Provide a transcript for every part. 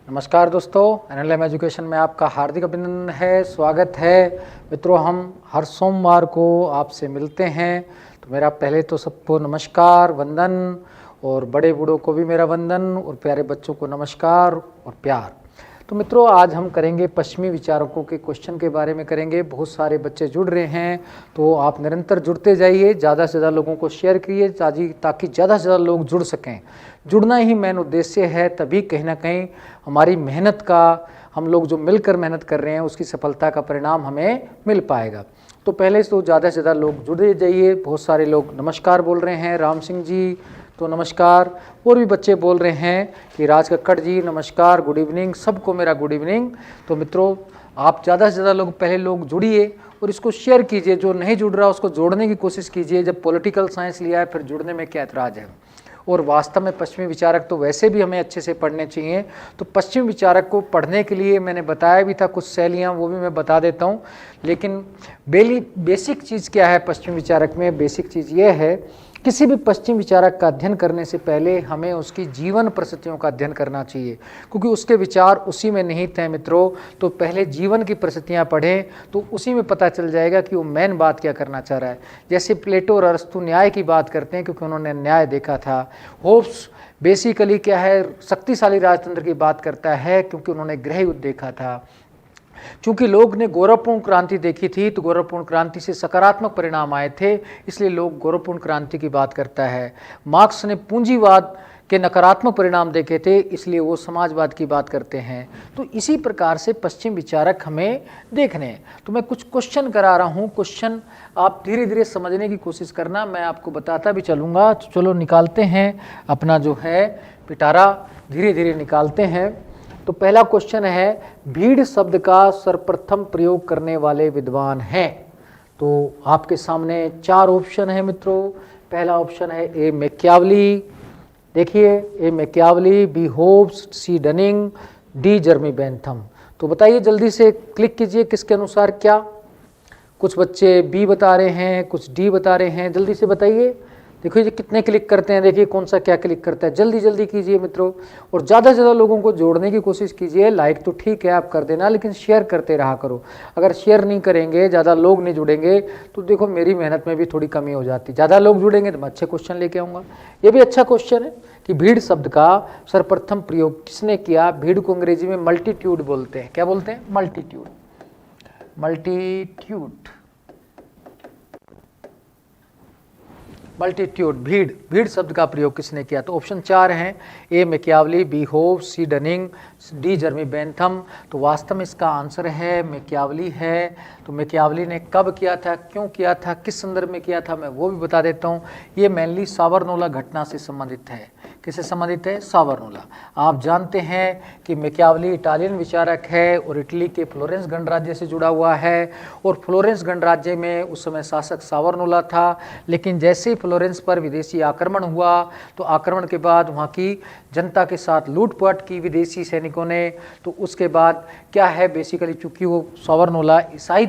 नमस्कार दोस्तों, NLM education में आपका हार्दिक अभिनंदन है, स्वागत है। मित्रों, हम हर सोमवार को आपसे मिलते हैं, तो मेरा पहले तो सबको नमस्कार, वंदन, और बड़े बूढ़ों को भी मेरा वंदन, और प्यारे बच्चों को नमस्कार और प्यार। तो मित्रों, आज हम करेंगे पश्चिमी विचारकों के क्वेश्चन के बारे में करेंगे। बहुत सारे बच्चे जुड़ रहे हैं, तो आप निरंतर जुड़ते जाइए, ज़्यादा से ज़्यादा लोगों को शेयर करिए ताकि ज़्यादा से ज़्यादा लोग जुड़ सकें। जुड़ना ही मेन उद्देश्य है, तभी कहीं ना कहीं हमारी मेहनत का, हम लोग जो मिलकर मेहनत कर रहे हैं उसकी सफलता का परिणाम हमें मिल पाएगा। तो पहले तो ज़्यादा से ज़्यादा लोग जुड़े जाइए। बहुत सारे लोग नमस्कार बोल रहे हैं, राम सिंह जी तो नमस्कार, और भी बच्चे बोल रहे हैं कि राज कक्कड़ जी नमस्कार, गुड इवनिंग, सबको मेरा गुड इवनिंग। तो मित्रों, आप ज़्यादा से ज़्यादा लोग पहले लोग जुड़िए और इसको शेयर कीजिए। जो नहीं जुड़ रहा उसको जोड़ने की कोशिश कीजिए। जब पॉलिटिकल साइंस लिया है फिर जुड़ने में क्या ऐतराज़ है। और वास्तव में पश्चिमी विचारक तो वैसे भी हमें अच्छे से पढ़ने चाहिए। तो पश्चिमी विचारक को पढ़ने के लिए मैंने बताया भी था कुछ शैलियाँ, वो भी मैं बता देता हूँ। लेकिन बेसिक चीज़ क्या है पश्चिमी विचारक में? बेसिक चीज़ ये है, किसी भी पश्चिम विचारक का अध्ययन करने से पहले हमें उसकी जीवन परिस्थितियों का अध्ययन करना चाहिए, क्योंकि उसके विचार उसी में निहित हैं मित्रों। तो पहले जीवन की परिस्थितियां पढ़ें, तो उसी में पता चल जाएगा कि वो मेन बात क्या करना चाह रहा है। जैसे प्लेटो और अरस्तु न्याय की बात करते हैं, क्योंकि उन्होंने न्याय देखा था। होब्स बेसिकली क्या है, शक्तिशाली राजतंत्र की बात करता है, क्योंकि उन्होंने गृह युद्ध देखा था। चूंकि लोग ने गौरवपूर्ण क्रांति देखी थी, तो गौरवपूर्ण क्रांति से सकारात्मक परिणाम आए थे, इसलिए लोग गौरवपूर्ण क्रांति की बात करता है। मार्क्स ने पूंजीवाद के नकारात्मक परिणाम देखे थे, इसलिए वो समाजवाद की बात करते हैं। तो इसी प्रकार से पश्चिम विचारक हमें देखने हैं। तो मैं कुछ क्वेश्चन करा रहा हूँ, क्वेश्चन आप धीरे धीरे समझने की कोशिश करना, मैं आपको बताता भी चलूँगा। चलो निकालते हैं अपना जो है पिटारा, धीरे धीरे निकालते हैं। तो पहला क्वेश्चन है, भीड़ शब्द का सर्वप्रथम प्रयोग करने वाले विद्वान हैं। तो आपके सामने 4 ऑप्शन है मित्रों। पहला ऑप्शन है ए मैकियावली, देखिए ए मैकियावली, बी होब्स, सी डनिंग, डी जर्मी बेंथम। तो बताइए जल्दी से, क्लिक कीजिए किसके अनुसार क्या। कुछ बच्चे बी बता रहे हैं, कुछ डी बता रहे हैं, जल्दी से बताइए। देखिए जी कितने क्लिक करते हैं, देखिए कौन सा क्या क्लिक करता है। जल्दी जल्दी कीजिए मित्रों, और ज़्यादा से ज़्यादा लोगों को जोड़ने की कोशिश कीजिए। लाइक तो ठीक है आप कर देना, लेकिन शेयर करते रहा करो। अगर शेयर नहीं करेंगे, ज़्यादा लोग नहीं जुड़ेंगे, तो देखो मेरी मेहनत में भी थोड़ी कमी हो जाती। ज़्यादा लोग जुड़ेंगे तो मैं अच्छे क्वेश्चन लेके आऊँगा। ये भी अच्छा क्वेश्चन है कि भीड़ शब्द का सर्वप्रथम प्रयोग किसने किया। भीड़ को अंग्रेजी में मल्टीट्यूड बोलते हैं। क्या बोलते हैं? मल्टीट्यूड। मल्टीट्यूड, मल्टीट्यूड, भीड़, भीड़ शब्द का प्रयोग किसने किया? तो ऑप्शन 4 हैं, ए मैकियावली, बी होब्स, सी डनिंग, डी जर्मी बेंथम। तो वास्तव में इसका आंसर है मैकियावली है। तो मैकियावली ने कब किया था, क्यों किया था, किस संदर्भ में किया था, मैं वो भी बता देता हूँ। ये मेनली सावरनोला घटना से संबंधित है। किससे संबंधित है? सावरनोला। आप जानते हैं कि मैकियावली इटालियन विचारक है और इटली के फ्लोरेंस गणराज्य से जुड़ा हुआ है, और फ्लोरेंस गणराज्य में उस समय शासक सावरनोला था। लेकिन जैसे ही फ्लोरेंस पर विदेशी आक्रमण हुआ, तो आक्रमण के बाद वहाँ की जनता के साथ लूटपाट की विदेशी सैनिकों ने। तो उसके बाद क्या है, बेसिकली चूंकि वो सावरनोला ईसाई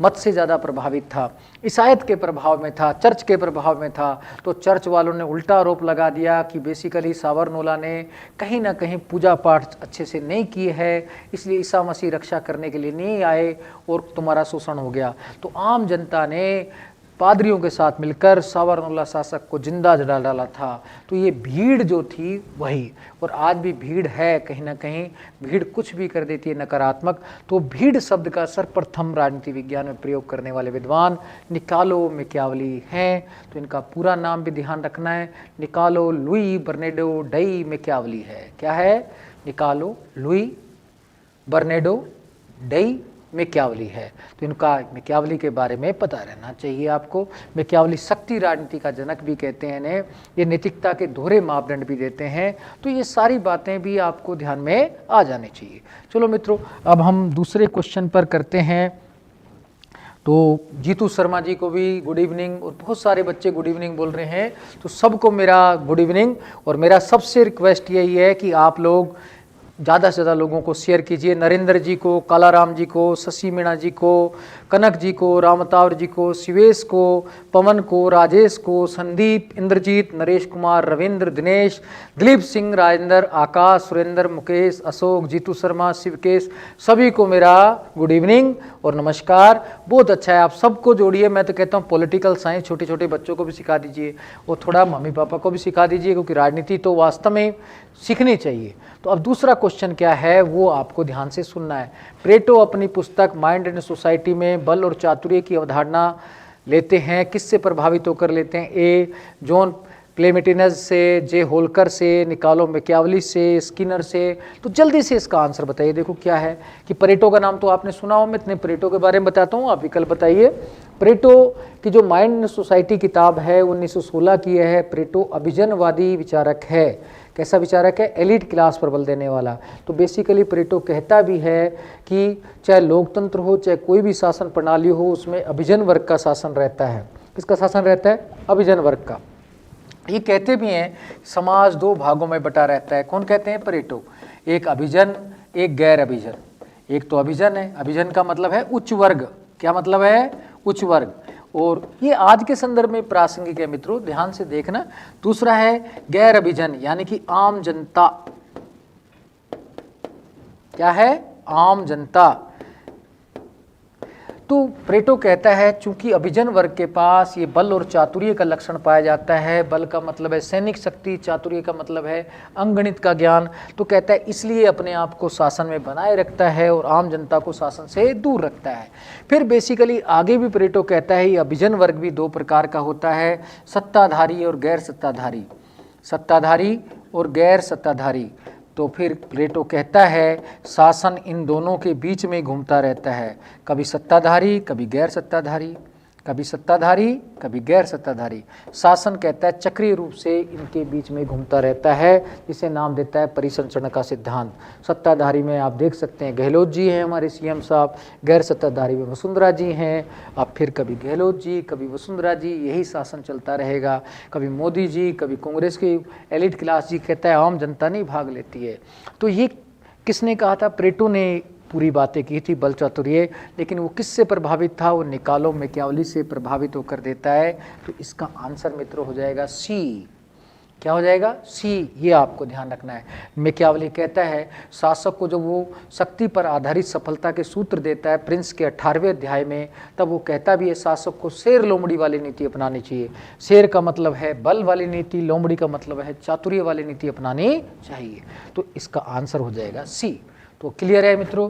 मत से ज़्यादा प्रभावित था, ईसाईयत के प्रभाव में था, चर्च के प्रभाव में था, तो चर्च वालों ने उल्टा आरोप लगा दिया कि बेसिकली सावरनोला ने कहीं ना कहीं पूजा पाठ अच्छे से नहीं किए है, इसलिए ईसा मसीह रक्षा करने के लिए नहीं आए और तुम्हारा शोषण हो गया। तो आम जनता ने पादरियों के साथ मिलकर सावरनोला शासक को जिंदा जला डाला था। तो ये भीड़ जो थी वही, और आज भी भीड़ है, कहीं ना कहीं भीड़ कुछ भी कर देती है नकारात्मक। तो भीड़ शब्द का सर्वप्रथम राजनीति विज्ञान में प्रयोग करने वाले विद्वान निकालो मैकियावली हैं। तो इनका पूरा नाम भी ध्यान रखना है, निकालो लुई बर्नेडो डई मैकियावली है। क्या है? निकालो लुई बर्नेडो डई मैकियावली है। तो इनका मैकियावली के बारे में पता रहना चाहिए आपको। मैकियावली शक्ति राजनीति का जनक भी कहते हैं इन्हें। ये नैतिकता के दोहरे मापदंड भी देते हैं। तो ये सारी बातें भी आपको ध्यान में आ जानी चाहिए। चलो मित्रों, अब हम दूसरे क्वेश्चन पर करते हैं। तो जीतू शर्मा जी को भी गुड इवनिंग, और बहुत सारे बच्चे गुड इवनिंग बोल रहे हैं, तो सबको मेरा गुड इवनिंग। और मेरा सबसे रिक्वेस्ट यही है कि आप लोग ज़्यादा से ज़्यादा लोगों को शेयर कीजिए। नरेंद्र जी को, कालाराम जी को, शशि मीणा जी को, कनक जी को, रामतावर जी को, शिवेश को, पवन को, राजेश को, संदीप, इंद्रजीत, नरेश कुमार, रविंद्र, दिनेश, दिलीप सिंह, राजेंद्र, आकाश, सुरेंद्र, मुकेश, अशोक, जीतू शर्मा, शिवकेश, सभी को मेरा गुड इवनिंग और नमस्कार। बहुत अच्छा है, आप सबको जोड़िए। मैं तो कहता हूँ पॉलिटिकल साइंस छोटे छोटे बच्चों को भी सिखा दीजिए और थोड़ा मम्मी पापा को भी सिखा दीजिए, क्योंकि राजनीति तो वास्तव में सीखनी चाहिए। तो अब दूसरा क्वेश्चन क्या है वो आपको ध्यान से सुनना है। प्लेटो अपनी पुस्तक माइंड एंड सोसाइटी में बल और चातुर्य की अवधारणा लेते हैं, किससे प्रभावित होकर लेते हैं? ए जॉन क्लेमेटिनस से, जे होलकर से, निकालो मैकियावली से, स्किनर से। तो जल्दी से इसका आंसर बताइए। देखो क्या है कि प्लेटो का नाम तो आपने सुना हो, मैं इतने प्लेटो के बारे में बताता हूँ, आप विकल्प बताइए। प्लेटो की जो माइंड एंड सोसाइटी किताब है 1916 की है। प्लेटो अभिजनवादी विचारक है। कैसा विचारक है? एलिट क्लास पर बल देने वाला। तो बेसिकली प्लेटो कहता भी है कि चाहे लोकतंत्र हो, चाहे कोई भी शासन प्रणाली हो, उसमें अभिजन वर्ग का शासन रहता है। किसका शासन रहता है? अभिजन वर्ग का। ये कहते भी हैं समाज दो भागों में बटा रहता है। कौन कहते हैं? प्लेटो। एक अभिजन, एक गैर अभिजन। एक तो अभिजन है, अभिजन का मतलब है उच्च वर्ग। क्या मतलब है? उच्च वर्ग। और ये आज के संदर्भ में प्रासंगिक है मित्रों, ध्यान से देखना। दूसरा है गैर अभिजन, यानी कि आम जनता। क्या है? आम जनता। तो प्लेटो कहता है चूंकि अभिजन वर्ग के पास ये बल और चातुर्य का लक्षण पाया जाता है, बल का मतलब है सैनिक शक्ति, चातुर्य का मतलब है अंगगणित का ज्ञान, तो कहता है इसलिए अपने आप को शासन में बनाए रखता है और आम जनता को शासन से दूर रखता है। फिर बेसिकली आगे भी प्लेटो कहता है ये अभिजन वर्ग भी दो प्रकार का होता है, सत्ताधारी और गैर सत्ताधारी। सत्ताधारी और गैर सत्ताधारी। तो फिर प्लेटो कहता है शासन इन दोनों के बीच में घूमता रहता है, कभी सत्ताधारी कभी गैर सत्ताधारी, कभी सत्ताधारी कभी गैर सत्ताधारी। शासन कहता है चक्रीय रूप से इनके बीच में घूमता रहता है, जिसे नाम देता है परिसंचरण का सिद्धांत। सत्ताधारी में आप देख सकते हैं गहलोत जी हैं हमारे सीएम साहब, गैर सत्ताधारी में वसुंधरा जी हैं। अब फिर कभी गहलोत जी कभी वसुंधरा जी, यही शासन चलता रहेगा। कभी मोदी जी, कभी कांग्रेस की एलिट क्लास जी, कहता है आम जनता नहीं भाग लेती है। तो ये किसने कहा था? प्लेटो ने पूरी बातें की थी, बल चातुर्य। लेकिन वो किससे प्रभावित था? वो निकालो मैकियावली से प्रभावित होकर देता है। तो इसका आंसर मित्रों हो जाएगा सी। क्या हो जाएगा? सी। ये आपको ध्यान रखना है। मैकियावली कहता है शासक को जब वो शक्ति पर आधारित सफलता के सूत्र देता है प्रिंस के 18वें अध्याय में, तब वो कहता भी है शासक को शेर लोमड़ी वाली नीति अपनानी चाहिए। शेर का मतलब है बल वाली नीति, लोमड़ी का मतलब है चातुर्य वाली नीति अपनानी चाहिए। तो इसका आंसर हो जाएगा सी। तो क्लियर है मित्रों,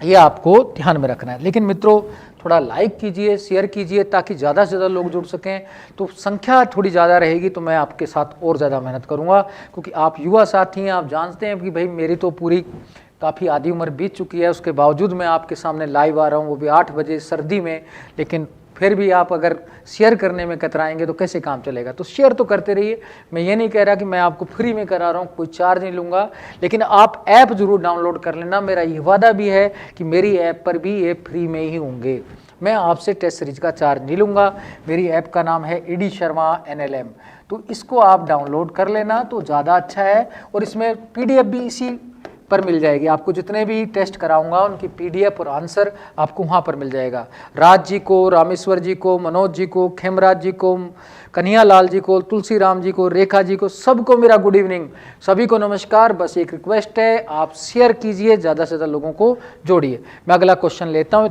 ये आपको ध्यान में रखना है। लेकिन मित्रों थोड़ा लाइक कीजिए, शेयर कीजिए, ताकि ज़्यादा से ज़्यादा लोग जुड़ सकें। तो संख्या थोड़ी ज़्यादा रहेगी तो मैं आपके साथ और ज़्यादा मेहनत करूँगा, क्योंकि आप युवा साथी हैं। आप जानते हैं कि भाई मेरी तो पूरी काफ़ी आधी उम्र बीत चुकी है, उसके बावजूद मैं आपके सामने लाइव आ रहा हूँ, वो भी 8 बजे सर्दी में। लेकिन फिर भी आप अगर शेयर करने में कतराएंगे तो कैसे काम चलेगा? तो शेयर तो करते रहिए। मैं ये नहीं कह रहा कि मैं आपको फ्री में करा रहा हूँ, कोई चार्ज नहीं लूँगा, लेकिन आप ऐप जरूर डाउनलोड कर लेना। मेरा ये वादा भी है कि मेरी ऐप पर भी ये फ्री में ही होंगे। मैं आपसे टेस्ट सीरीज का चार्ज नहीं लूँगा। मेरी ऐप का नाम है ईडी शर्मा NLM। तो इसको आप डाउनलोड कर लेना तो ज़्यादा अच्छा है। और इसमें PDF भी इसी पर मिल जाएगी। आपको जितने भी टेस्ट कराऊंगा उनकी PDF और आंसर आपको वहाँ पर मिल जाएगा। राज जी को, रामेश्वर जी को, मनोज जी को, खेमराज जी को, कन्हैया लाल जी को, तुलसी राम जी को, रेखा जी को, सबको मेरा गुड इवनिंग, सभी को नमस्कार। बस एक रिक्वेस्ट है, आप शेयर कीजिए, ज़्यादा से ज़्यादा लोगों को जोड़िए। मैं अगला क्वेश्चन लेता हूँ,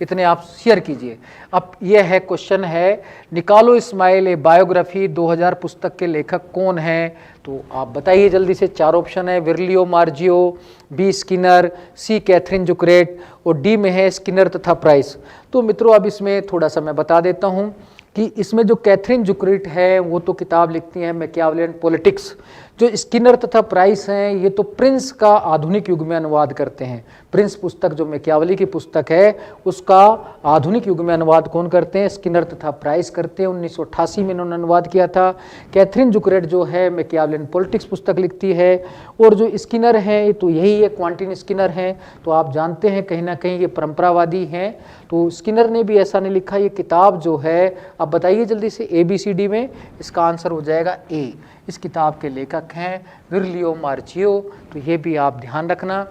इतने आप शेयर कीजिए। अब यह है क्वेश्चन है, निकालो इस्माइल ए बायोग्राफी 2000 पुस्तक के लेखक कौन हैं? तो आप बताइए जल्दी से। 4 ऑप्शन है, विरलियो मार्जियो, B स्किनर, C कैथरीन जुकरेट और D में है स्किनर तथा प्राइस। तो मित्रों अब इसमें थोड़ा सा मैं बता देता हूँ कि इसमें जो कैथरीन जुकरेट है वो तो किताब लिखती हैं मैकियावेलियन पॉलिटिक्स। जो स्किनर तथा प्राइस हैं ये तो प्रिंस का आधुनिक युग में अनुवाद करते हैं। प्रिंस पुस्तक जो मैकियावेली की पुस्तक है उसका आधुनिक युग में अनुवाद कौन करते हैं? स्किनर तथा प्राइस करते हैं। 1988 में इन्होंने अनुवाद किया था। कैथरीन जुकरेट जो है मैकियावेलियन पॉलिटिक्स पुस्तक लिखती है। और जो स्किनर है तो यही है, क्वांटिन स्किनर हैं। तो आप जानते हैं कहीं ना कहीं ये परंपरावादी हैं। तो स्किनर ने भी ऐसा नहीं लिखा। ये किताब जो है, अब बताइए जल्दी से ABCD में, इसका आंसर हो जाएगा A। इस किताब के लेखक जनक हैं विरलियो मार्चियो, तो ये भी आप ध्यान रखना।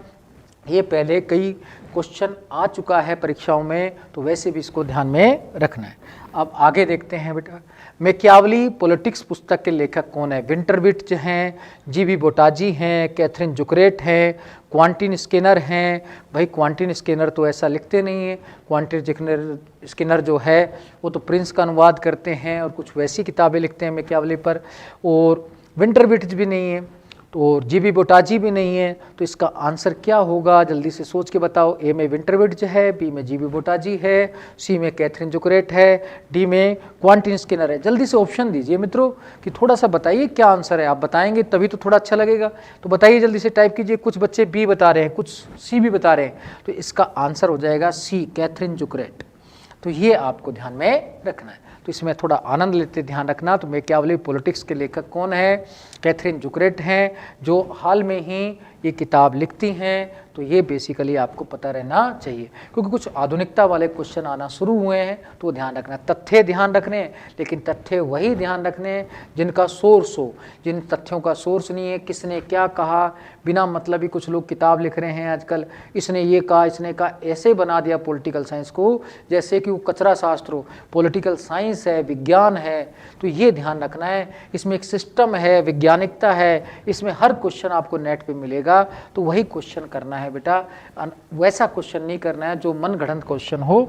ये पहले कई क्वेश्चन आ चुका है परीक्षाओं में, तो वैसे भी इसको ध्यान में रखना है। अब आगे देखते हैं बेटा, मैकियावली पॉलिटिक्स पुस्तक के लेखक कौन है? विंटरबिट हैं, जीबी बोटाजी हैं, कैथरीन जुकरेट हैं, क्वांटिन स्किनर हैं। भाई क्वांटिन स्किनर तो ऐसा लिखते नहीं है, क्वांटिन स्किनर जो है वो तो प्रिंस का अनुवाद करते हैं और कुछ वैसी किताबें लिखते हैं मैकियावली पर, और विंटरबिट भी नहीं है, तो जीबी बोटाजी भी नहीं है। तो इसका आंसर क्या होगा, जल्दी से सोच के बताओ। ए में विंटरबिट है, बी में जीबी बोटाजी है, सी में कैथरीन जुकरेट है, डी में क्वांटिन स्किनर है। जल्दी से ऑप्शन दीजिए मित्रों कि थोड़ा सा बताइए क्या आंसर है। आप बताएंगे तभी तो थोड़ा अच्छा लगेगा, तो बताइए जल्दी से, टाइप कीजिए। कुछ बच्चे बी बता रहे हैं, कुछ सी भी बता रहे हैं, तो इसका आंसर हो जाएगा सी, कैथरीन जुकरेट। तो ये आपको ध्यान में रखना है, तो इसमें थोड़ा आनंद लेते ध्यान रखना। तो मैकियावली पॉलिटिक्स के लेखक कौन है? कैथरीन जुकरेट हैं, जो हाल में ही ये किताब लिखती हैं। तो ये बेसिकली आपको पता रहना चाहिए, क्योंकि कुछ आधुनिकता वाले क्वेश्चन आना शुरू हुए हैं, तो ध्यान रखना। तथ्य ध्यान रखने, लेकिन तथ्य वही ध्यान रखने जिनका सोर्स हो, जिन तथ्यों का सोर्स नहीं है, किसने क्या कहा, बिना मतलब ही कुछ लोग किताब लिख रहे हैं आजकल, इसने ये कहा, इसने कहा, ऐसे बना दिया पॉलिटिकल साइंस को जैसे कि वो कचरा शास्त्र हो। पॉलिटिकल साइंस है, विज्ञान है, तो ये ध्यान रखना है। इसमें एक सिस्टम है, वैज्ञानिकता है, इसमें हर क्वेश्चन आपको नेट पे मिलेगा, तो वही क्वेश्चन करना है बेटा। वैसा क्वेश्चन नहीं करना है जो मन गढ़ंत क्वेश्चन हो।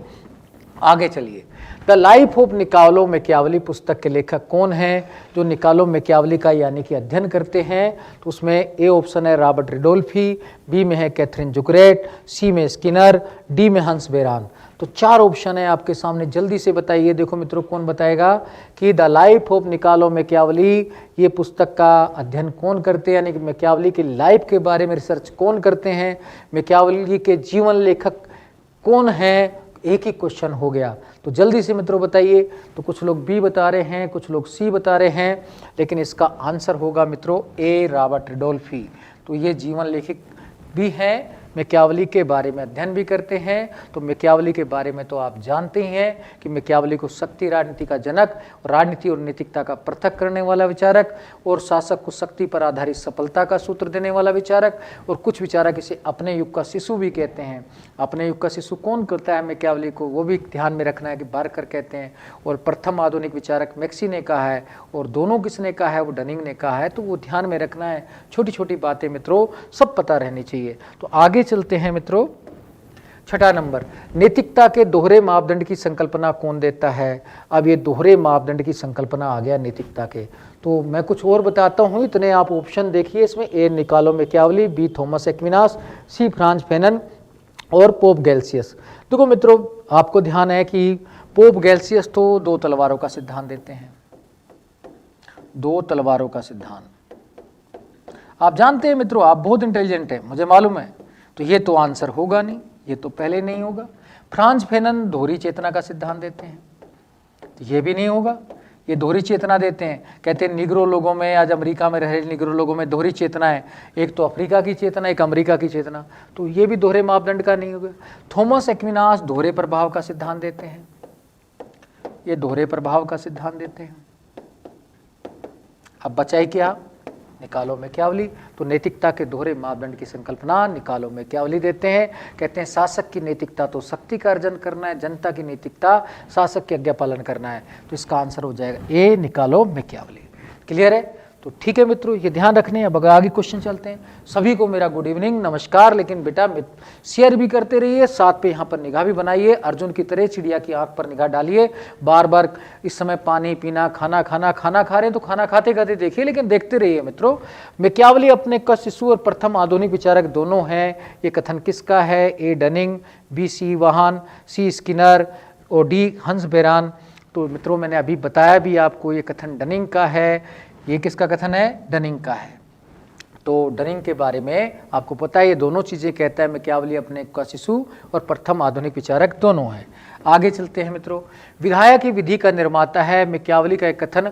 आगे चलिए, द लाइफ ऑफ निकालो मैकियावली पुस्तक के लेखक कौन हैं? जो निकालो मैकियावली का यानी कि अध्ययन करते हैं, तो उसमें ए ऑप्शन है रॉबर्ट रिडोल्फी, बी में है कैथरीन जुकरेट, सी में स्किनर, डी में हंस बेरान। तो चार ऑप्शन है आपके सामने, जल्दी से बताइए। देखो मित्रों, कौन बताएगा कि द लाइफ ऑफ निकालो मैकियावली, ये पुस्तक का अध्ययन कौन करते हैं, यानी कि मैकियावली की लाइफ के बारे में रिसर्च कौन करते हैं, मैकियावली के जीवन लेखक कौन हैं? एक ही क्वेश्चन हो गया, तो जल्दी से मित्रों बताइए। तो कुछ लोग बी बता रहे हैं, कुछ लोग सी बता रहे हैं, लेकिन इसका आंसर होगा मित्रों ए, रॉबर्ट रिडोल्फी। तो ये जीवन लेखक भी हैं, मैकियावली के बारे में अध्ययन भी करते हैं। तो मैकियावली के बारे में तो आप जानते ही हैं कि मैकियावली को शक्ति राजनीति का जनक, राजनीति और नैतिकता का पृथक करने वाला विचारक, और शासक को शक्ति पर आधारित सफलता का सूत्र देने वाला विचारक, और कुछ विचारक इसे अपने युग का शिशु भी कहते हैं। अपने युग का शिशु कौन कहता है मैकियावली को, वो भी ध्यान में रखना है कि बारकर कहते हैं। और प्रथम आधुनिक विचारक मैक्सी ने कहा है, और दोनों किसने कहा है? वो डनिंग ने कहा है। तो वो ध्यान में रखना है, छोटी छोटी बातें मित्रों सब पता रहनी चाहिए। तो आगे चलते हैं मित्रों, छठा नंबर, नैतिकता के दोहरे मापदंड की संकल्पना कौन देता है? अब ये दोहरे मापदंड की संकल्पना आ गया नैतिकता के, तो मैं कुछ और बताता हूं, इतने आप ऑप्शन देखिए इसमें। ए निकालो मैकियावली, बी थॉमस एक्विनास, सी फ्रांज फैनन और पोप गैल्सियस। देखो मित्रों, आपको ध्यान है कि पोप गैल्सियस तो दो तलवारों का सिद्धांत देते हैं, दो तलवारों का सिद्धांत। आप जानते हैं मित्रों, आप बहुत इंटेलिजेंट हैं, मुझे मालूम है, तो ये तो आंसर होगा नहीं, ये तो पहले नहीं होगा। फ्रांज फैनन दोहरी चेतना का सिद्धांत देते हैं, तो ये भी नहीं होगा। ये दोहरी चेतना देते हैं, कहते हैं निग्रो लोगों में, आज अमेरिका में रह रहे निग्रो लोगों में दोहरी चेतना है, एक तो अफ्रीका की चेतना, एक अमेरिका की चेतना, तो ये भी दोहरे मापदंड का नहीं होगा। थॉमस एक्विनास दोहरे प्रभाव का सिद्धांत देते हैं, ये दोहरे प्रभाव का सिद्धांत देते हैं। अब बचाए क्या? निकालो मैकियावली। तो नैतिकता के दोहरे मापदंड की संकल्पना निकालो मैकियावली देते हैं। कहते हैं शासक की नैतिकता तो शक्ति का अर्जन करना है, जनता की नैतिकता शासक की आज्ञा पालन करना है। तो इसका आंसर हो जाएगा ए, निकालो मैकियावली। क्लियर है? तो ठीक है मित्रों, ये ध्यान रखने। अब आगे क्वेश्चन चलते हैं। सभी को मेरा गुड इवनिंग, नमस्कार। लेकिन बेटा शेयर भी करते रहिए, साथ पे यहाँ पर निगाह भी बनाइए, अर्जुन की तरह चिड़िया की आंख पर निगाह डालिए। बार बार इस समय पानी पीना, खाना खाना, खाना खा रहे हैं तो खाना खाते खाते देखिए, लेकिन देखते रहिए मित्रों। मैकियावली अपने का शिशु और प्रथम आधुनिक विचारक दोनों हैं। ये कथन किसका है? ए डनिंग, बी सी वाहन, सी स्किनर और डी हंस बेरान। तो मित्रों मैंने अभी बताया भी आपको, ये कथन डनिंग का है। ये किसका कथन है? डनिंग का है। तो डनिंग के बारे में आपको पता है, ये दोनों चीजें कहता है मैकियावली अपने का शिशु और प्रथम आधुनिक विचारक दोनों हैं। आगे चलते हैं मित्रों। विधायक की विधि का निर्माता है। मैकियावली का एक कथन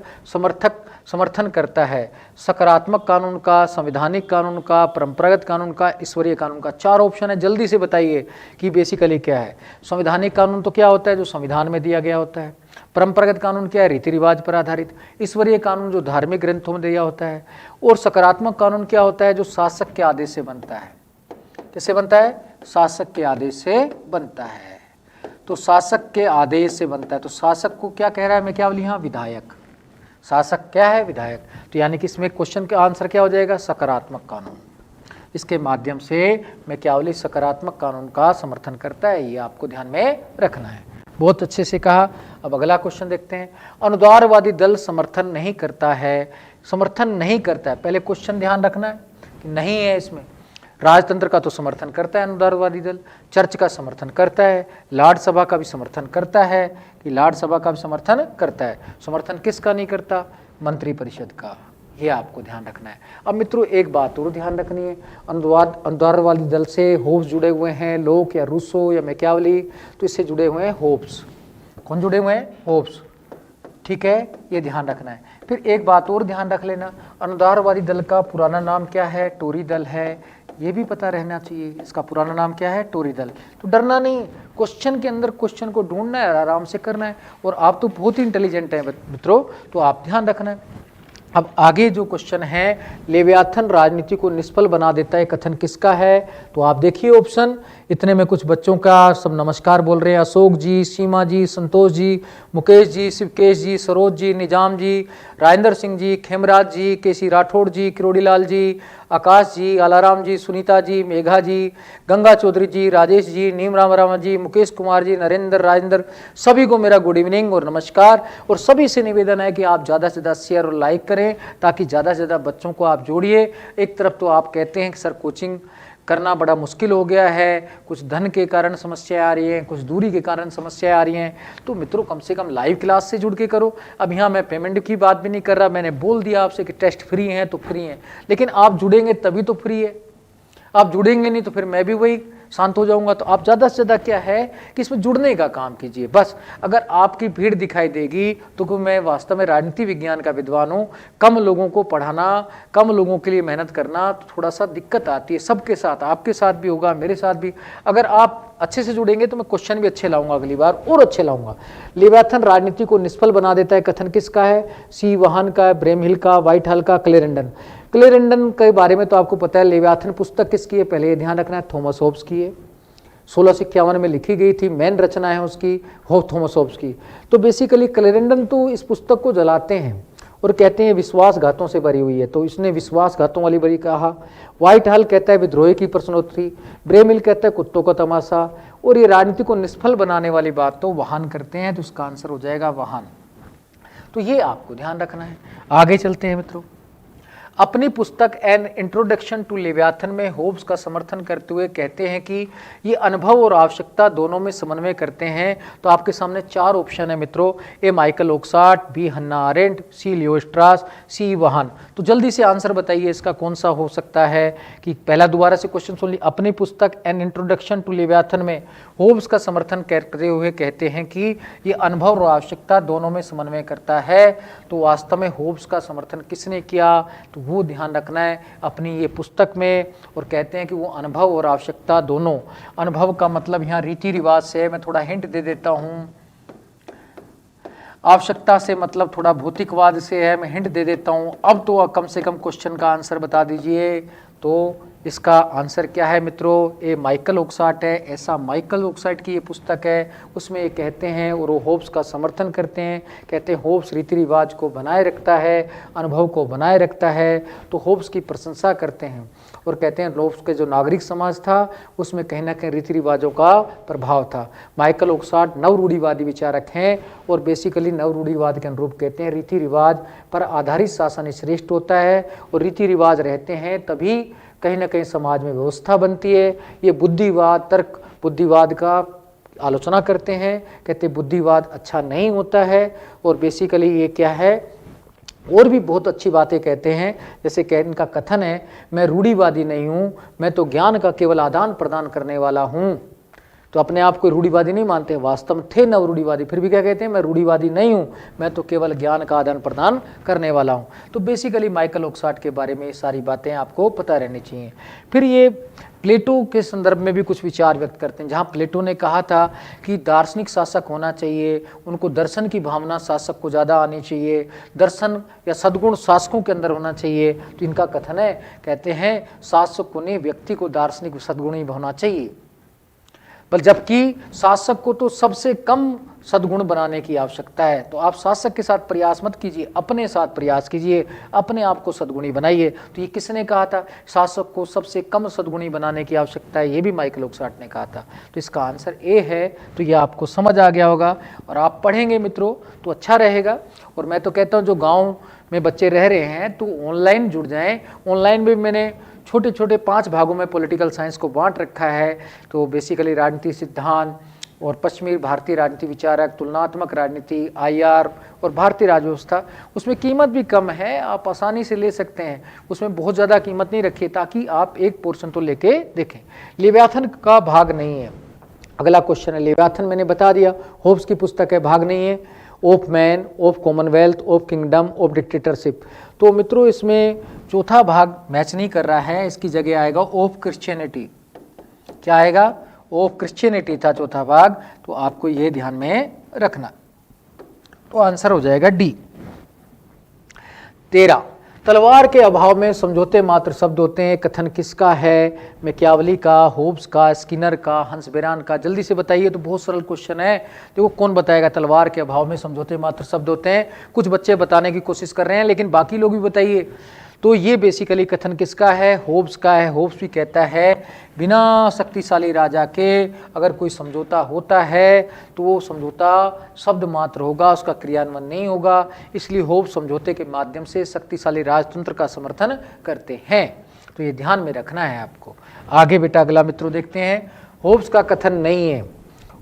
समर्थन करता है सकारात्मक कानून का, संवैधानिक कानून का, परंपरागत कानून का, ईश्वरीय कानून का। चार ऑप्शन है, जल्दी से बताइए कि बेसिकली क्या है। संवैधानिक कानून तो क्या होता है? जो संविधान में दिया गया होता है। परंपरागत कानून क्या है? रीति रिवाज पर आधारित। ईश्वरीय कानून जो धार्मिक ग्रंथों में दिया होता है। और सकारात्मक कानून क्या होता है? जो शासक के आदेश से बनता है। कैसे बनता है? शासक के आदेश से बनता है। तो शासक के आदेश से बनता है। तो शासक को क्या कह रहा है मैं क्या बोली यहाँ? विधायक। शासक क्या है? विधायक। तो यानी कि इसमें क्वेश्चन का आंसर क्या हो जाएगा? सकारात्मक कानून। इसके माध्यम से मैं क्या बोली? सकारात्मक कानून का समर्थन करता है। ये आपको ध्यान में रखना है। बहुत अच्छे से कहा। अब अगला क्वेश्चन देखते हैं। अनुदारवादी दल समर्थन नहीं करता है। समर्थन नहीं करता है, पहले क्वेश्चन ध्यान रखना है कि नहीं है इसमें। राजतंत्र का तो समर्थन करता है अनुदारवादी दल, चर्च का समर्थन करता है, लॉर्ड सभा का भी समर्थन करता है कि लॉर्ड सभा का भी समर्थन करता है। समर्थन किसका नहीं करता? मंत्रिपरिषद का। ये आपको ध्यान रखना है। अब मित्रों एक बात और ध्यान रखनी है। अनुदारवादी दल से होब्स जुड़े हुए हैं, लोक या रूसो या मैकियावेली, तो इससे जुड़े हुए हैं होब्स। कौन जुड़े हुए हैं? होब्स। ठीक है, ये ध्यान रखना है। फिर एक बात और ध्यान रख लेना, अनुदारवादी दल का पुराना नाम क्या है? टोरी दल है। ये भी पता रहना चाहिए, इसका पुराना नाम क्या है? टोरी दल। तो डरना नहीं, क्वेश्चन के अंदर क्वेश्चन को ढूंढना है, आराम से करना है। और आप तो बहुत ही इंटेलिजेंट हैं मित्रों, तो आप ध्यान रखना है। अब आगे जो क्वेश्चन है, लेवियाथन राजनीति को निष्फल बना देता है, कथन किसका है? तो आप देखिए ऑप्शन। इतने में कुछ बच्चों का सब नमस्कार बोल रहे हैं। अशोक जी, सीमा जी, संतोष जी, मुकेश जी, शिवकेश जी, सरोज जी, निजाम जी, राजेंद्र सिंह जी, खेमराज जी, केसी राठौड़ जी, किरोड़ीलाल जी, आकाश जी, आलाराम जी, सुनीता जी, मेघा जी, गंगा चौधरी जी, राजेश जी, नीम राम रामा जी, मुकेश कुमार जी, नरेंद्र, राजेंद्र, सभी को मेरा गुड इवनिंग और नमस्कार। और सभी से निवेदन है कि आप ज़्यादा से ज़्यादा शेयर और लाइक करें ताकि ज़्यादा से ज़्यादा बच्चों को आप जोड़िए। एक तरफ तो आप कहते हैं कि सर कोचिंग करना बड़ा मुश्किल हो गया है, कुछ धन के कारण समस्याएं आ रही हैं, कुछ दूरी के कारण समस्याएं आ रही हैं, तो मित्रों कम से कम लाइव क्लास से जुड़ के करो। अब यहाँ मैं पेमेंट की बात भी नहीं कर रहा, मैंने बोल दिया आपसे कि टेस्ट फ्री हैं तो फ्री हैं, लेकिन आप जुड़ेंगे तभी तो फ्री है। आप जुड़ेंगे नहीं तो फिर मैं भी वही शांत हो जाऊंगा। तो आप ज़्यादा से ज़्यादा क्या है कि इसमें जुड़ने का काम कीजिए बस। अगर आपकी भीड़ दिखाई देगी तो मैं वास्तव में राजनीति विज्ञान का विद्वान हूँ। कम लोगों को पढ़ाना, कम लोगों के लिए मेहनत करना तो थोड़ा सा दिक्कत आती है। सबके साथ, आपके साथ भी होगा, मेरे साथ भी। अगर आप अच्छे से जुड़ेंगे तो मैं क्वेश्चन भी अच्छे लाऊंगा, अगली बार और अच्छे लाऊंगा। लेवियाथन राजनीति को निष्फल बना देता है, कथन किसका है? सी वहान का, ब्रेमहिल का, व्हाइट हॉल का, क्लेरेंडन। क्लेरेंडन के बारे में तो आपको पता है। लेवियाथन पुस्तक किसकी है? पहले ये ध्यान रखना है, थॉमस होब्स की है। 1651 में लिखी गई थी, मेन रचना है उसकी थॉमस होब्स की। तो बेसिकली क्लेरेंडन तो इस पुस्तक को जलाते हैं और कहते हैं विश्वासघातों से भरी हुई है, तो इसने विश्वासघातों वाली बड़ी कहा। व्हाइट हॉल कहता है विद्रोही की प्रश्नोत्तरी, ब्रेमिल कहता है कुत्तों का तमाशा, और ये राजनीति को निष्फल बनाने वाली बात तो वाहन करते हैं, तो उसका आंसर हो जाएगा वाहन। तो ये आपको ध्यान रखना है। आगे चलते हैं मित्रों। अपनी पुस्तक एन इंट्रोडक्शन टू लेवियाथन में होब्स का समर्थन करते हुए कहते हैं कि ये अनुभव और आवश्यकता दोनों में समन्वय करते हैं। तो आपके सामने 4 ऑप्शन है मित्रों, ए माइकल ओक्सार्ट, बी हन्ना आरेंट, सी लियो स्ट्रास, सी वाहन। तो जल्दी से आंसर बताइए इसका कौन सा हो सकता है। कि पहला दोबारा से क्वेश्चन सुन ली। अपनी पुस्तक एन इंट्रोडक्शन टू लेवियाथन में होब्स का समर्थन करते हुए कहते हैं कि ये अनुभव और आवश्यकता दोनों में समन्वय करता है। तो वास्तव में होब्स का समर्थन किसने किया? तो वो ध्यान रखना है अपनी ये पुस्तक में। और कहते हैं कि वो अनुभव और आवश्यकता दोनों, अनुभव का मतलब यहाँ रीति रिवाज से, मैं थोड़ा हिंट दे देता हूँ। आवश्यकता से मतलब थोड़ा भौतिकवाद से है, मैं हिंट दे देता हूँ। अब तो कम से कम क्वेश्चन का आंसर बता दीजिए। तो इसका आंसर क्या है मित्रों? ए माइकल ओक्सार्ट है। ऐसा माइकल ओक्सार्ट की ये पुस्तक है, उसमें ये कहते हैं और वो होब्स का समर्थन करते हैं। कहते हैं होब्स रीति रिवाज को बनाए रखता है, अनुभव को बनाए रखता है। तो होब्स की प्रशंसा करते हैं और कहते हैं होब्स के जो नागरिक समाज था उसमें कहीं ना कहीं रीति रिवाजों का प्रभाव था। माइकल ओक्सार्ट नवरूढ़िवादी विचारक हैं और बेसिकली नवरूढ़िवाद के अनुरूप कहते हैं रीति रिवाज पर आधारित शासन श्रेष्ठ होता है और रीति रिवाज रहते हैं तभी कहीं ना कहीं समाज में व्यवस्था बनती है। ये बुद्धिवाद, तर्क बुद्धिवाद का आलोचना करते हैं। कहते बुद्धिवाद अच्छा नहीं होता है। और बेसिकली ये क्या है, और भी बहुत अच्छी बातें कहते हैं। जैसे इनका कथन है, मैं रूढ़िवादी नहीं हूँ, मैं तो ज्ञान का केवल आदान प्रदान करने वाला हूँ। तो अपने आप को रूढ़िवादी नहीं मानते, वास्तव में थे नव रूढ़िवादी, फिर भी क्या कहते हैं, मैं रूढ़िवादी नहीं हूँ, मैं तो केवल ज्ञान का आदान प्रदान करने वाला हूँ। तो बेसिकली माइकल ऑक्सफोर्ड के बारे में ये सारी बातें आपको पता रहनी चाहिए। फिर ये प्लेटो के संदर्भ में भी कुछ विचार व्यक्त करते हैं, जहाँ प्लेटो ने कहा था कि दार्शनिक शासक होना चाहिए, उनको दर्शन की भावना शासक को ज़्यादा आनी चाहिए, दर्शन या सद्गुण शासकों के अंदर होना चाहिए। तो इनका कथन है, कहते हैं शासक को नहीं, व्यक्ति को दार्शनिक सद्गुण ही होना चाहिए, पर जबकि शासक को तो सबसे कम सद्गुण बनाने की आवश्यकता है। तो आप शासक के साथ प्रयास मत कीजिए, अपने साथ प्रयास कीजिए, अपने आप को सद्गुणी बनाइए। तो ये किसने कहा था, शासक को सबसे कम सद्गुणी बनाने की आवश्यकता है, ये भी माइकल ऑक्सफोर्ड ने कहा था। तो इसका आंसर ए है। तो ये आपको समझ आ गया होगा और आप पढ़ेंगे मित्रों तो अच्छा रहेगा। और मैं तो कहता हूँ जो गाँव में बच्चे रह रहे हैं तो ऑनलाइन जुड़ जाएँ। ऑनलाइन भी मैंने छोटे छोटे 5 भागों में पॉलिटिकल साइंस को बांट रखा है। तो बेसिकली राजनीति सिद्धांत और पश्चिमी भारतीय राजनीति विचारक, तुलनात्मक राजनीति, IR और भारतीय राजव्यवस्था, उसमें कीमत भी कम है, आप आसानी से ले सकते हैं, उसमें बहुत ज़्यादा कीमत नहीं रखिए, ताकि आप एक पोर्शन तो लेके देखें। लेवियाथन का भाग नहीं है। अगला क्वेश्चन है लेवियाथन, मैंने बता दिया, होब्स की पुस्तक है, भाग नहीं है, of man, of Commonwealth, of kingdom, of dictatorship. तो मित्रों इसमें चौथा भाग मैच नहीं कर रहा है, इसकी जगह आएगा ऑफ क्रिश्चियनिटी। क्या आएगा, ऑफ क्रिश्चियनिटी था चौथा भाग, तो आपको ये ध्यान में रखना। तो आंसर हो जाएगा डी। 13, तलवार के अभाव में समझौते मात्र शब्द होते हैं, कथन किसका है, मैकियावली का, होब्स का, स्किनर का, हंस बेरान का। जल्दी से बताइए, तो बहुत सरल क्वेश्चन है। देखो कौन बताएगा, तलवार के अभाव में समझौते मात्र शब्द होते हैं। कुछ बच्चे बताने की कोशिश कर रहे हैं, लेकिन बाकी लोग भी बताइए। तो ये बेसिकली कथन किसका है, होब्स का है। होब्स भी कहता है बिना शक्तिशाली राजा के अगर कोई समझौता होता है तो वो समझौता शब्द मात्र होगा, उसका क्रियान्वयन नहीं होगा। इसलिए होब्स समझौते के माध्यम से शक्तिशाली राजतंत्र का समर्थन करते हैं। तो ये ध्यान में रखना है आपको। आगे बेटा अगला मित्रों देखते हैं, होब्स का कथन नहीं है।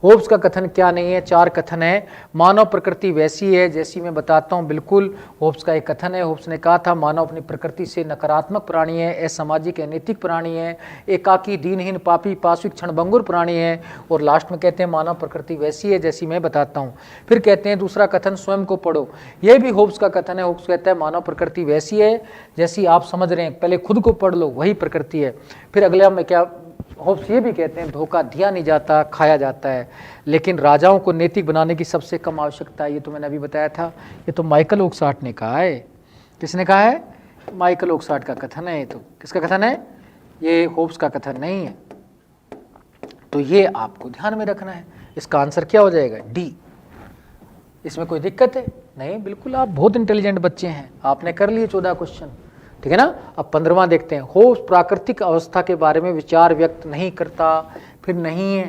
होब्स का कथन क्या नहीं है, 4 कथन है। मानव प्रकृति वैसी है जैसी मैं बताता हूँ, बिल्कुल होब्स का एक कथन है। होब्स ने कहा था मानव अपनी प्रकृति से नकारात्मक प्राणी है, असामाजिक अनैतिक प्राणी है, एकाकी, दीनहीन, पापी, पाश्विक, क्षणभंगुर प्राणी है। और लास्ट में कहते हैं मानव प्रकृति वैसी है जैसी मैं बताता हूँ। फिर कहते हैं दूसरा कथन, स्वयं को पढ़ो। यह भी होब्स का कथन है। होब्स कहता है मानव प्रकृति वैसी है जैसी आप समझ रहे हैं, पहले खुद को पढ़ लो, वही प्रकृति है। फिर अगला में क्या, होब्स ये भी कहते हैं धोखा दिया नहीं जाता, खाया जाता है, लेकिन राजाओं को नैतिक बनाने की सबसे कम आवश्यकता है। ये तो मैंने अभी बताया था, ये तो माइकल ऑक्सफोर्ड ने कहा है। किसने कहा है, माइकल ऑक्सफोर्ड का कथन है। ये तो किसका कथन है, ये होब्स का कथन नहीं है। तो ये आपको ध्यान में रखना है। इसका आंसर क्या हो जाएगा, डी। इसमें कोई दिक्कत है नहीं, बिल्कुल आप बहुत इंटेलिजेंट बच्चे हैं, आपने कर लिए 14 क्वेश्चन, ठीक है ना। अब 15वां देखते हैं, होब्स प्राकृतिक अवस्था के बारे में विचार व्यक्त नहीं करता, फिर नहीं है,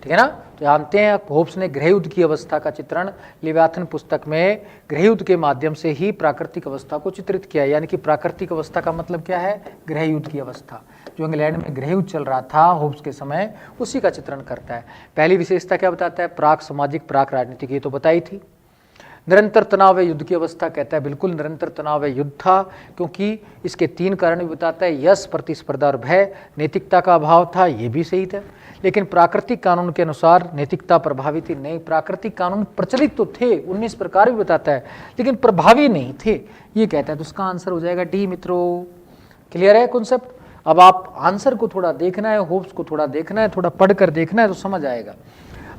ठीक है ना। तो जानते हैं होब्स ने गृहयुद्ध की अवस्था का चित्रण लेवियाथन पुस्तक में गृहयुद्ध के माध्यम से ही प्राकृतिक अवस्था को चित्रित किया। यानी कि प्राकृतिक अवस्था का मतलब क्या है, गृहयुद्ध की अवस्था। जो इंग्लैंड में गृहयुद्ध चल रहा था होब्स के समय, उसी का चित्रण करता है। पहली विशेषता क्या बताता है, प्राक सामाजिक, प्राक राजनीतिक, ये तो बताई थी। निरंतर तनाव युद्ध की अवस्था, कहता है बिल्कुल निरंतर तनाव युद्ध था, क्योंकि इसके 3 कारण भी बताता है, यश, प्रतिस्पर्धा और भय। नैतिकता का अभाव था, ये भी सही था, लेकिन प्राकृतिक कानून के अनुसार नैतिकता प्रभावी थी नहीं। प्राकृतिक कानून प्रचलित तो थे, 19 प्रकार भी बताता है, लेकिन प्रभावी नहीं थे, ये कहता है। तो उसका आंसर हो जाएगा डी। मित्रों क्लियर है कॉन्सेप्ट। अब आप आंसर को थोड़ा देखना है, होब्स को थोड़ा देखना है, थोड़ा पढ़कर देखना है तो समझ आएगा।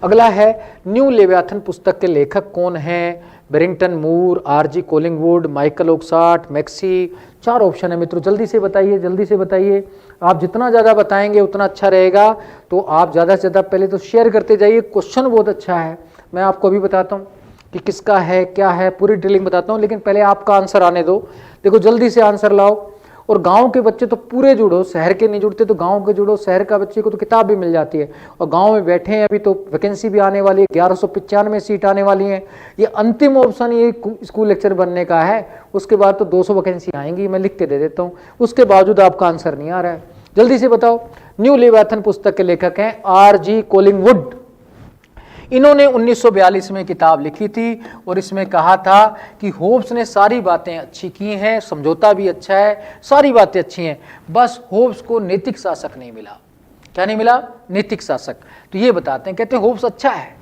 अगला है, न्यू लेवियाथन पुस्तक के लेखक कौन हैं, Barrington Moore, R.G. Collingwood, Michael Oxford, Maxey. 4 option है मित्रों, जल्दी से बताइए, जल्दी से बताइए। आप जितना ज़्यादा बताएंगे उतना अच्छा रहेगा। तो आप ज़्यादा से ज़्यादा पहले तो शेयर करते जाइए, क्वेश्चन बहुत अच्छा है। मैं आपको अभी बताता हूँ कि किसका है, क्या है, पूरी डिटेलिंग बताता हूँ, लेकिन पहले आपका आंसर आने दो। देखो जल्दी से आंसर लाओ। और गांव के बच्चे तो पूरे जुड़ो, शहर के नहीं जुड़ते तो गांव के जुड़ो। शहर का बच्चे को तो किताब भी मिल जाती है, और गांव में बैठे हैं अभी तो वैकेंसी भी आने वाली है, 1195 सीट आने वाली हैं। ये अंतिम ऑप्शन ये स्कूल लेक्चर बनने का है, उसके बाद तो 200 वैकेंसी आएंगी, मैं लिख के दे देता हूँ। उसके बावजूद आपका आंसर नहीं आ रहा है, जल्दी से बताओ। न्यू लेवियाथन पुस्तक के लेखक हैं R.G. कोलिंगवुड। इन्होंने 1942 में किताब लिखी थी और इसमें कहा था कि होब्स ने सारी बातें अच्छी की हैं, समझौता भी अच्छा है, सारी बातें अच्छी हैं, बस होब्स को नैतिक शासक नहीं मिला। क्या नहीं मिला? नैतिक शासक। तो ये बताते हैं, कहते हैं होब्स अच्छा है,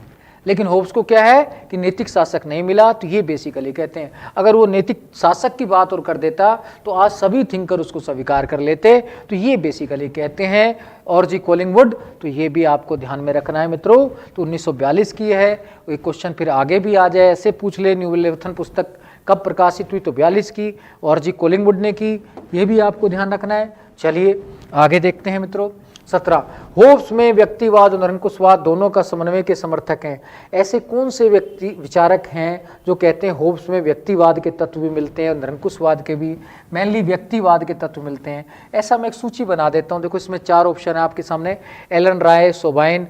लेकिन होब्स को क्या है कि नैतिक शासक नहीं मिला। तो ये बेसिकली कहते हैं अगर वो नैतिक शासक की बात और कर देता तो आज सभी थिंकर उसको स्वीकार कर लेते। तो ये बेसिकली कहते हैं और जी कोलिंगवुड। तो ये भी आपको ध्यान में रखना है मित्रों। तो 1942 की है। एक क्वेश्चन फिर आगे भी आ जाए, ऐसे पूछ ले, न्यू लेवथन पुस्तक कब प्रकाशित हुई? तो 42 की, और जी कोलिंगवुड ने की। ये भी आपको ध्यान रखना है। चलिए आगे देखते हैं मित्रों। 17, होब्स में व्यक्तिवाद और निरंकुशवाद दोनों का समन्वय के समर्थक हैं। ऐसे कौन से व्यक्ति विचारक हैं जो कहते हैं होब्स में व्यक्तिवाद के तत्व भी मिलते हैं और निरंकुशवाद के भी, मेनली व्यक्तिवाद के तत्व मिलते हैं? ऐसा मैं एक सूची बना देता हूं। देखो इसमें 4 ऑप्शन है आपके सामने, एलन राय, सेबाइन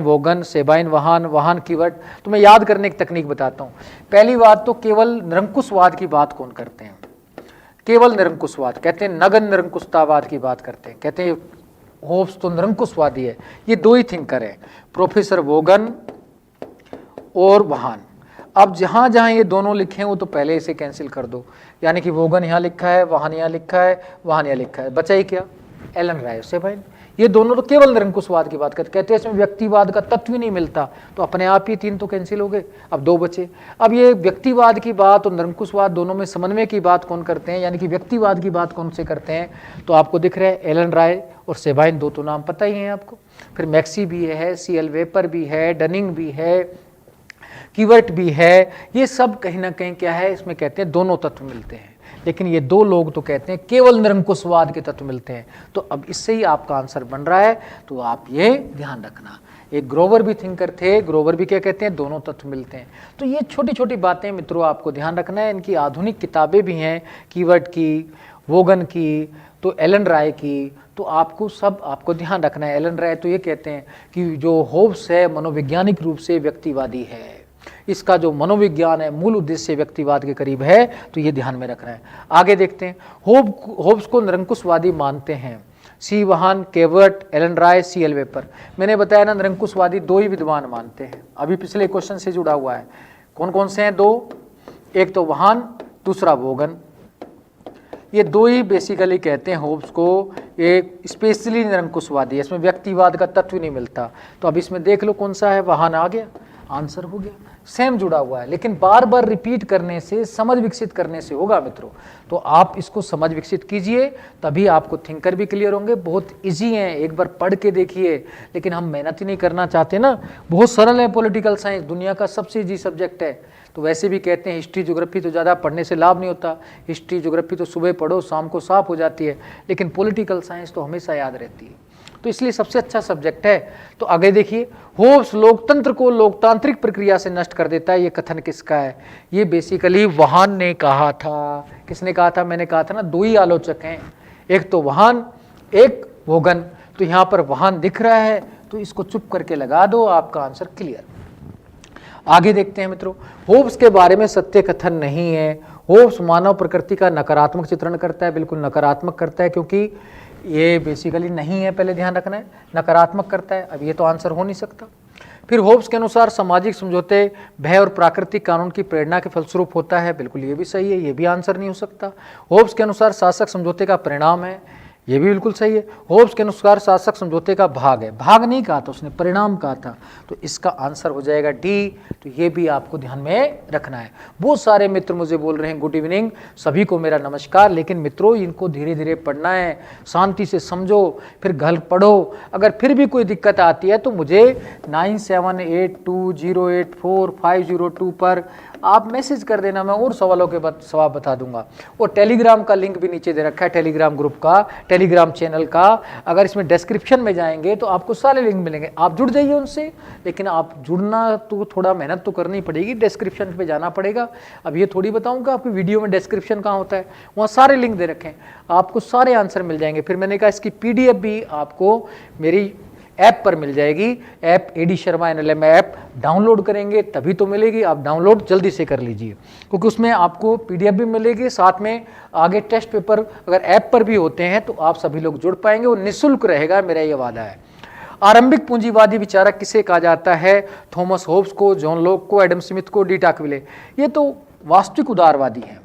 वोगन, सेबाइन वहान, वहान कीवर्ड। तो मैं याद करने की तकनीक बताता हूँ। पहली बात तो केवल निरंकुशवाद की बात कौन करते हैं? केवल निरंकुशवाद, कहते हैं नगन निरंकुशतावाद की बात करते हैं, कहते हैं होब्स तो निरंकुशवादी है। ये 2 ही थिंकर हैं, प्रोफेसर वोगन और वहान। अब जहां जहां ये दोनों लिखे हैं वो तो पहले इसे कैंसिल कर दो, यानी कि वोगन यहाँ लिखा है, वहान यहाँ लिखा है, वहान यहाँ लिखा है, बचा ही क्या? एलन राय, सेबाइन। ये दोनों तो केवल निरंकुशवाद की बात करते, कहते हैं इसमें व्यक्तिवाद का तत्व ही नहीं मिलता। तो अपने आप ही 3 तो कैंसिल हो गए, अब 2 बचे। अब ये व्यक्तिवाद की बात और निरंकुशवाद दोनों में समन्वय की बात कौन करते हैं, यानी कि व्यक्तिवाद की बात कौन से करते हैं? तो आपको दिख रहा है एलन राय और सेबाइन, 2 तो नाम पता ही है आपको। फिर मैक्सी भी है, CL वेपर भी है, डनिंग भी है, कीवर्ट भी है। ये सब कहीं ना कहीं क्या है, इसमें कहते हैं दोनों तत्व मिलते हैं। लेकिन ये 2 लोग तो कहते हैं केवल निरंकुशवाद के तत्व मिलते हैं। तो अब इससे ही आपका आंसर बन रहा है। तो आप ये ध्यान रखना। एक ग्रोवर भी थिंकर थे, ग्रोवर भी क्या कहते हैं, दोनों तत्व मिलते हैं। तो ये छोटी छोटी बातें मित्रों आपको ध्यान रखना है। इनकी आधुनिक किताबें भी हैं, कीवर्ट की, वोगन की, तो एलन राय की। तो आपको ध्यान रखना है। एलन राय तो ये कहते हैं कि जो होब्स है मनोवैज्ञानिक रूप से व्यक्तिवादी है, इसका जो मनोविज्ञान है मूल उद्देश्य व्यक्तिवाद के करीब है। तो ये ध्यान में रखना है। आगे देखते हैं। होब्स को निरंकुशवादी मानते हैं सी वहान, केवर्ट, एलन राय, CL वेपर। मैंने बताया ना, निरंकुशवादी 2 ही विद्वान मानते हैं। अभी पिछले क्वेश्चन से जुड़ा हुआ है। कौन कौन से हैं? 2, एक तो वहान, दूसरा वोगन। ये 2 ही बेसिकली कहते हैं होब्स को एक स्पेशली निरंकुशवादी है, इसमें व्यक्तिवाद का तत्व नहीं मिलता। तो अब इसमें देख लो कौन सा है, वहान आ गया, आंसर हो गया। सेम जुड़ा हुआ है, लेकिन बार बार रिपीट करने से, समझ विकसित करने से होगा मित्रों। तो आप इसको समझ विकसित कीजिए, तभी आपको थिंकर भी क्लियर होंगे। बहुत इजी है, एक बार पढ़ के देखिए। लेकिन हम मेहनत ही नहीं करना चाहते ना। बहुत सरल है पॉलिटिकल साइंस, दुनिया का सबसे इजी सब्जेक्ट है। तो वैसे भी कहते हैं हिस्ट्री ज्योग्राफी तो ज़्यादा पढ़ने से लाभ नहीं होता। हिस्ट्री ज्योग्राफी तो सुबह पढ़ो शाम को साफ हो जाती है, लेकिन पॉलिटिकल साइंस तो हमेशा याद रहती है। तो इसलिए सबसे अच्छा सब्जेक्ट है। तो आगे देखिए, होब्स लोकतंत्र को लोकतांत्रिक प्रक्रिया से नष्ट कर देता है। ये कथन किसका है? ये बेसिकली वहान ने कहा था। किसने कहा था? मैंने कहा था ना, 2 ही आलोचक हैं, एक तो वहान, एक वोगन। तो यहाँ पर वहान दिख रहा है, तो इसको चुप करके लगा दो, आपका आंसर क्लियर। आगे देखते हैं मित्रों। होब्स के बारे में सत्य कथन नहीं है। होब्स मानव प्रकृति का नकारात्मक चित्रण करता है, बिल्कुल नकारात्मक करता है, क्योंकि ये बेसिकली नहीं है, पहले ध्यान रखना है, नकारात्मक करता है। अब ये तो आंसर हो नहीं सकता। फिर होब्स के अनुसार सामाजिक समझौते भय और प्राकृतिक कानून की प्रेरणा के फलस्वरूप होता है, बिल्कुल ये भी सही है, ये भी आंसर नहीं हो सकता। होब्स के अनुसार शासक समझौते का परिणाम है, ये भी बिल्कुल सही है। होब्स के अनुसार शासक समझौते का भाग है, भाग नहीं कहा था उसने, परिणाम कहा था। तो इसका आंसर हो जाएगा डी। तो ये भी आपको ध्यान में रखना है। बहुत सारे मित्र मुझे बोल रहे हैं गुड इवनिंग, सभी को मेरा नमस्कार। लेकिन मित्रों इनको धीरे धीरे पढ़ना है, शांति से समझो, फिर घर पढ़ो। अगर फिर भी कोई दिक्कत आती है तो मुझे 9782084502 पर आप मैसेज कर देना, मैं और सवालों के जवाब बता दूंगा। और टेलीग्राम का लिंक भी नीचे दे रखा है, टेलीग्राम ग्रुप का, टेलीग्राम चैनल का। अगर इसमें डिस्क्रिप्शन में जाएंगे तो आपको सारे लिंक मिलेंगे, आप जुड़ जाइए उनसे। लेकिन आप जुड़ना तो थोड़ा मेहनत तो करनी पड़ेगी, डिस्क्रिप्शन पे जाना पड़ेगा। अब ये थोड़ी बताऊंगा आपकी वीडियो में डिस्क्रिप्शन कहाँ होता है, वहाँ सारे लिंक दे रखे हैं, आपको सारे आंसर मिल जाएंगे। फिर मैंने कहा इसकी PDF भी आपको मेरी ऐप पर मिल जाएगी। App AD Sharma NLM app download करेंगे तभी तो मिलेगी। आप डाउनलोड जल्दी से कर लीजिए, क्योंकि उसमें आपको PDF भी मिलेगी, साथ में आगे टेस्ट पेपर अगर ऐप पर भी होते हैं तो आप सभी लोग जुड़ पाएंगे। वो निःशुल्क रहेगा, मेरा ये वादा है। आरंभिक पूंजीवादी विचारक किसे कहा जाता है? थॉमस होब्स को, जॉन लॉक को, एडम स्मिथ को, डी टाकविले। ये तो वास्तविक उदारवादी हैं।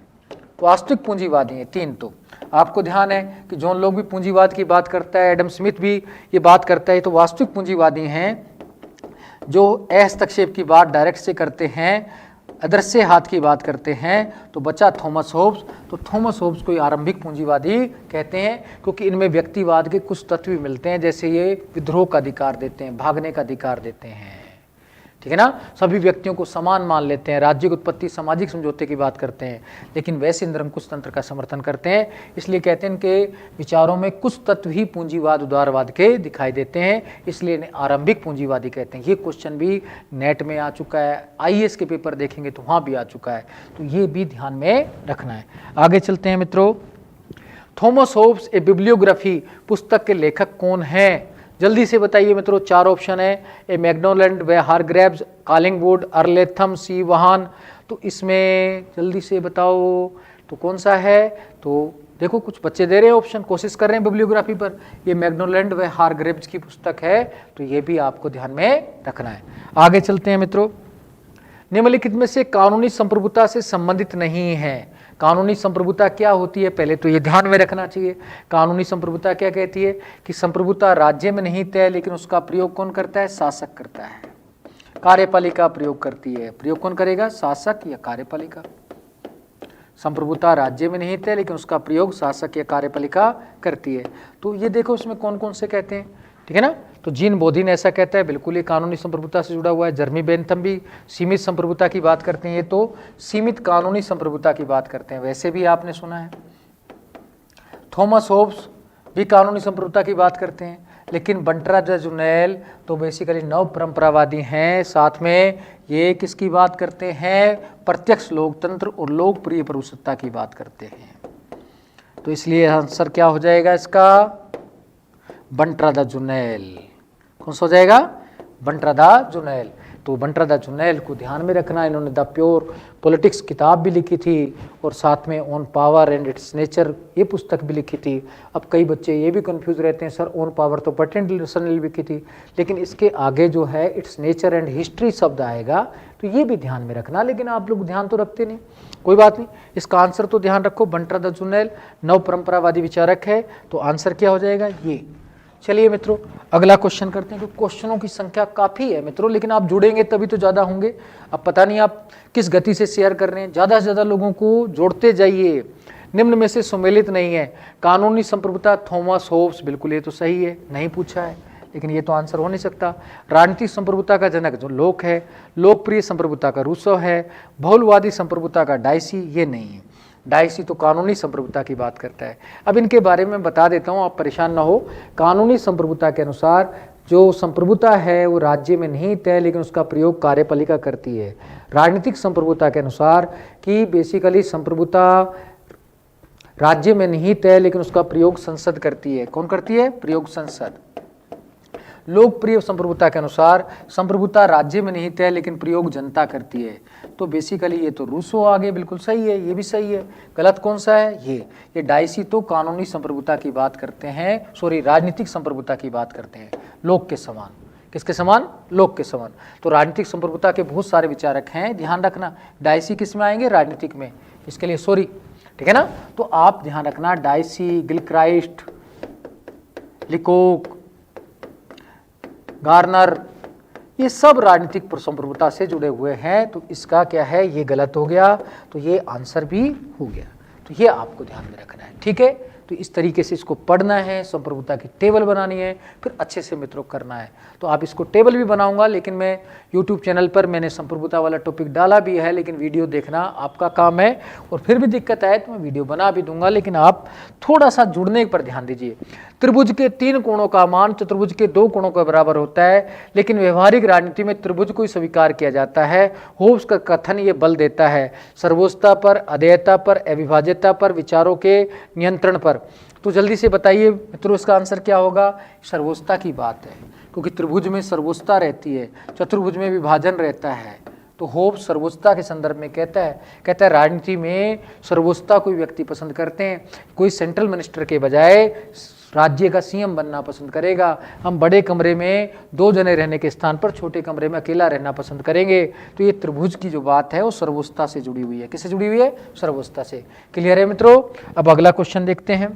वास्तविक पूंजीवादी हैं 3। तो आपको ध्यान है कि जॉन लोग भी पूंजीवाद की बात करता है, एडम स्मिथ भी ये बात करता है। तो वास्तविक पूंजीवादी हैं जो हस्तक्षेप की बात डायरेक्ट से करते हैं, अदृश्य हाथ की बात करते हैं। तो बचा थॉमस होब्स। तो थॉमस होब्स को आरंभिक पूंजीवादी कहते हैं क्योंकि इनमें व्यक्तिवाद के कुछ तत्व भी मिलते हैं, जैसे ये विद्रोह का अधिकार देते हैं, भागने का अधिकार देते हैं, ठीक है ना। सभी व्यक्तियों को समान मान लेते हैं, राज्य की उत्पत्ति, सामाजिक समझौते की बात करते हैं, लेकिन वैसे निरंकुश तंत्र का समर्थन करते हैं। इसलिए कहते हैं इनके विचारों में कुछ तत्व ही पूंजीवाद उदारवाद के दिखाई देते हैं, इसलिए इन्हें आरंभिक पूंजीवादी कहते हैं। ये क्वेश्चन भी नेट में आ चुका है, IAS के पेपर देखेंगे तो वहाँ भी आ चुका है, तो ये भी ध्यान में रखना है। आगे चलते हैं मित्रों। थॉमस होब्स ए बिब्लियोग्राफी पुस्तक के लेखक कौन हैं? जल्दी से बताइए मित्रों, 4 ऑप्शन है, ए मैग्नोलैंड, वे हारग्रेव्स, कॉलिंगवुड, अर्लेथम, सी वहान। तो इसमें जल्दी से बताओ तो कौन सा है? तो देखो कुछ बच्चे दे रहे हैं ऑप्शन, कोशिश कर रहे हैं बिब्लियोग्राफी पर। ये मैग्नोलैंड वे हारग्रेव्स की पुस्तक है, तो ये भी आपको ध्यान में रखना है। आगे चलते हैं मित्रों। निम्नलिखित में से कानूनी संप्रभुता से संबंधित नहीं है। कानूनी संप्रभुता क्या होती है, पहले तो ये ध्यान में रखना चाहिए। कानूनी संप्रभुता क्या कहती है कि संप्रभुता राज्य में नहीं तय, लेकिन उसका प्रयोग कौन करता है? शासक करता है। कार्यपालिका प्रयोग करती है। प्रयोग कौन करेगा? शासक या कार्यपालिका। संप्रभुता राज्य में नहीं तय, लेकिन उसका प्रयोग शासक या कार्यपालिका करती है। तो ये देखो इसमें कौन कौन से कहते हैं, ठीक है ना। तो जीन बोधिन ऐसा कहता है, बिल्कुल ये कानूनी संप्रभुता से जुड़ा हुआ है। जर्मी बेंथम भी सीमित संप्रभुता की बात करते हैं, ये तो सीमित कानूनी संप्रभुता की बात करते हैं, वैसे भी आपने सुना है। थॉमस होब्स भी कानूनी संप्रभुता की बात करते हैं, लेकिन बंटरा द जुनैल तो बेसिकली नव परंपरावादी हैं। साथ में ये किसकी बात करते हैं? प्रत्यक्ष लोकतंत्र और लोकप्रिय प्रभुसत्ता की बात करते हैं। तो इसलिए आंसर क्या हो जाएगा इसका? बंटरा द जुनैल। कौन सा हो जाएगा? बंटरा द जुनैल। तो बंटरा द जुनैल को ध्यान में रखना। इन्होंने द प्योर पॉलिटिक्स किताब भी लिखी थी और साथ में on power and it's nature ये पुस्तक भी लिखी थी। अब कई बच्चे ये भी कंफ्यूज रहते हैं, सर ऑन पावर तो बर्ट्रैंड रसल ने लिखी थी, लेकिन इसके आगे जो है इट्स नेचर एंड हिस्ट्री शब्द आएगा, तो ये भी ध्यान में रखना। लेकिन आप लोग ध्यान तो रखते नहीं, कोई बात नहीं, इसका आंसर तो ध्यान रखो। बंटरा द जुनैल नव परंपरावादी विचारक है, तो आंसर क्या हो जाएगा? ये। चलिए मित्रों अगला क्वेश्चन करते हैं। तो क्वेश्चनों की संख्या काफ़ी है मित्रों, लेकिन आप जुड़ेंगे तभी तो ज़्यादा होंगे। अब पता नहीं आप किस गति से शेयर कर रहे हैं, ज़्यादा से ज़्यादा लोगों को जोड़ते जाइए। निम्न में से सुमेलित नहीं है। कानूनी संप्रभुता थॉमस होब्स, बिल्कुल ये तो सही है, नहीं पूछा है, लेकिन ये तो आंसर हो नहीं सकता। राजनीतिक संप्रभुता का जनक जो लोक है, लोकप्रिय संप्रभुता का रूसो है, बहुलवादी संप्रभुता का डायसी, ये नहीं है। डायसी तो कानूनी संप्रभुता की बात करता है। अब इनके बारे में बता देता हूँ, आप परेशान ना हो। कानूनी संप्रभुता के अनुसार जो संप्रभुता है वो राज्य में नहीं तय, लेकिन उसका प्रयोग कार्यपालिका करती है। राजनीतिक संप्रभुता के अनुसार कि बेसिकली संप्रभुता राज्य में नहीं तय, लेकिन उसका प्रयोग संसद करती है। कौन करती है? प्रयोग संसद। लोकप्रिय संप्रभुता के अनुसार संप्रभुता राज्य में नहीं तय, लेकिन प्रयोग जनता करती है। तो बेसिकली ये तो रूसो आगे बिल्कुल सही है, ये भी सही है। गलत कौन सा है? ये डायसी तो कानूनी संप्रभुता की बात करते हैं, सॉरी राजनीतिक संप्रभुता की बात करते हैं, लोक के समान। किसके समान? लोक के समान। तो राजनीतिक संप्रभुता के बहुत सारे विचारक हैं, ध्यान रखना। डायसी किस में आएंगे? राजनीतिक में। इसके लिए सॉरी, ठीक है ना। तो आप ध्यान रखना, डायसी, गिलक्राइस्ट, लिकोक, गार्नर, ये सब राजनीतिक संप्रभुता से जुड़े हुए हैं। तो इसका क्या है? ये गलत हो गया, तो ये आंसर भी हो गया। तो ये आपको ध्यान में रखना है, ठीक है। तो इस तरीके से इसको पढ़ना है, संप्रभुता की टेबल बनानी है, फिर अच्छे से मित्रों करना है। तो आप इसको टेबल भी बनाऊंगा, लेकिन मैं यूट्यूब चैनल पर मैंने संप्रभुता वाला टॉपिक डाला भी है, लेकिन वीडियो देखना आपका काम है। और फिर भी दिक्कत आए तो मैं वीडियो बना भी दूंगा, लेकिन आप थोड़ा सा जुड़ने पर ध्यान दीजिए। त्रिभुज के 3 कोणों का मान चतुर्भुज के 2 कोणों के बराबर होता है, लेकिन व्यवहारिक राजनीति में त्रिभुज को ही स्वीकार किया जाता है। होब्स का कथन ये बल देता है सर्वोच्चता पर, अधेयता पर, अविभाज्यता पर, विचारों के नियंत्रण पर। तो जल्दी से बताइए मित्रों इसका आंसर क्या होगा? सर्वोच्चता की बात है, क्योंकि त्रिभुज में सर्वोच्चता रहती है, चतुर्भुज में विभाजन रहता है। तो होब्स सर्वोच्चता के संदर्भ में कहता है राजनीति में सर्वोच्चता कोई व्यक्ति पसंद करते हैं। कोई सेंट्रल मिनिस्टर के बजाय राज्य का सीएम बनना पसंद करेगा। हम बड़े कमरे में 2 जने रहने के स्थान पर छोटे कमरे में अकेला रहना पसंद करेंगे। तो ये त्रिभुज की जो बात है वो सर्वोच्चता से जुड़ी हुई है। किससे जुड़ी हुई है? सर्वोच्चता से। क्लियर है मित्रों? अब अगला क्वेश्चन देखते हैं।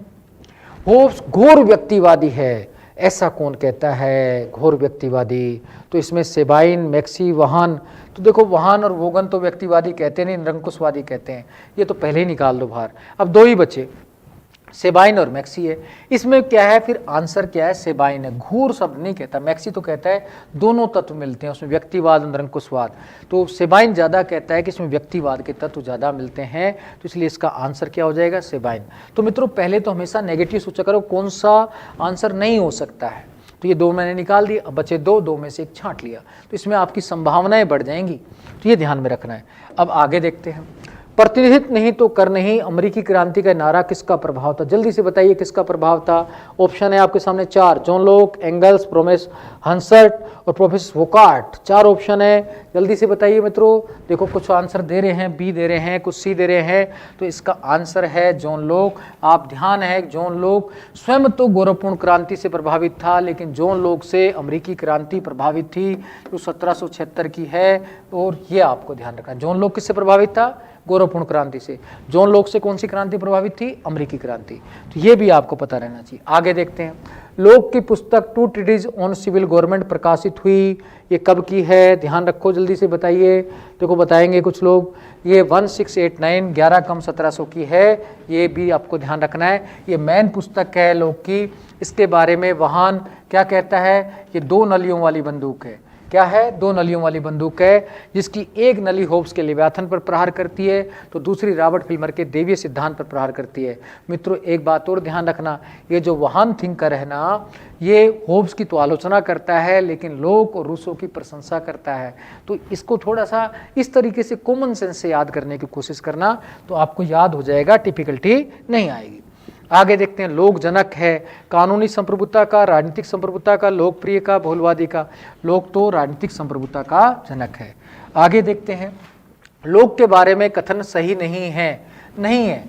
होब्स घोर व्यक्तिवादी है, ऐसा कौन कहता है घोर व्यक्तिवादी? तो इसमें सेबाइन, मैक्सी, वहान। तो देखो वहान और वोगन तो व्यक्तिवादी कहते नहीं, निरंकुशवादी कहते हैं। ये तो पहले ही निकाल दो बाहर। अब 2 ही बचे, सेबाइन और मैक्सी है। इसमें क्या है फिर? आंसर क्या है? सेबाइन है। घोर शब्द नहीं कहता, मैक्सी तो कहता है दोनों तत्व मिलते हैं उसमें, व्यक्तिवाद और निरंकुशवाद। तो सेबाइन ज्यादा कहता है कि इसमें व्यक्तिवाद के तत्व ज्यादा मिलते हैं, तो इसलिए इसका आंसर क्या हो जाएगा? सेबाइन। तो मित्रों पहले तो हमेशा नेगेटिव सोचा करो कौन सा आंसर नहीं हो सकता है। तो ये 2 मैंने निकाल दिए, अब बचे 2 में से 1 छांट लिया, तो इसमें आपकी संभावनाएं बढ़ जाएंगी। तो ये ध्यान में रखना है। अब आगे देखते हैं। प्रतिनिधित्व नहीं तो कर नहीं, अमेरिकी क्रांति का नारा किसका प्रभाव था? जल्दी से बताइए किसका प्रभाव था। ऑप्शन है आपके सामने 4, जॉन लॉक, एंगल्स, थॉमस हंसर्ट और प्रोफेसर वोकार्ट। 4 ऑप्शन है, जल्दी से बताइए मित्रों। देखो कुछ आंसर दे रहे हैं, बी दे रहे हैं, कुछ सी दे रहे हैं, तो इसका आंसर है जॉन लॉक। आप ध्यान है जॉन लॉक स्वयं तो गौरवपूर्ण क्रांति से प्रभावित था, लेकिन जॉन लॉक से अमेरिकी क्रांति प्रभावित थी जो 1776 की है। और ये आपको ध्यान रखना, जॉन लॉक किससे प्रभावित था? गौरवपूर्ण क्रांति से। जॉन लॉक से कौन सी क्रांति प्रभावित थी? अमेरिकी क्रांति। तो ये भी आपको पता रहना चाहिए। आगे देखते हैं। लॉक की पुस्तक 2 ट्रीटीज ऑन सिविल गवर्नमेंट प्रकाशित हुई, ये कब की है? ध्यान रखो, जल्दी से बताइए। देखो बताएंगे कुछ लोग, ये 1689 11 कम 1700 की है, ये भी आपको ध्यान रखना है। ये मेन पुस्तक है लॉक की। इसके बारे में वहान क्या कहता है? ये 2 नलियों वाली बंदूक है। क्या है? 2 नलियों वाली बंदूक है, जिसकी एक नली होब्स के लेवियाथन पर प्रहार करती है, तो दूसरी रॉबर्ट फिल्मर के देवीय सिद्धांत पर प्रहार करती है। मित्रों एक बात और ध्यान रखना, ये जो वहान थिंकर है ना, ये होब्स की तो आलोचना करता है, लेकिन लॉक और रूसो की प्रशंसा करता है। तो इसको थोड़ा सा इस तरीके से कॉमन सेंस से याद करने की कोशिश करना, तो आपको याद हो जाएगा, डिफिकल्टी नहीं आएगी। आगे देखते हैं। लोक जनक है, कानूनी संप्रभुता का, राजनीतिक संप्रभुता का, लोकप्रिय का, बहुलवादी का? लोक तो राजनीतिक संप्रभुता का जनक है। आगे देखते हैं। लोक के बारे में कथन सही नहीं है।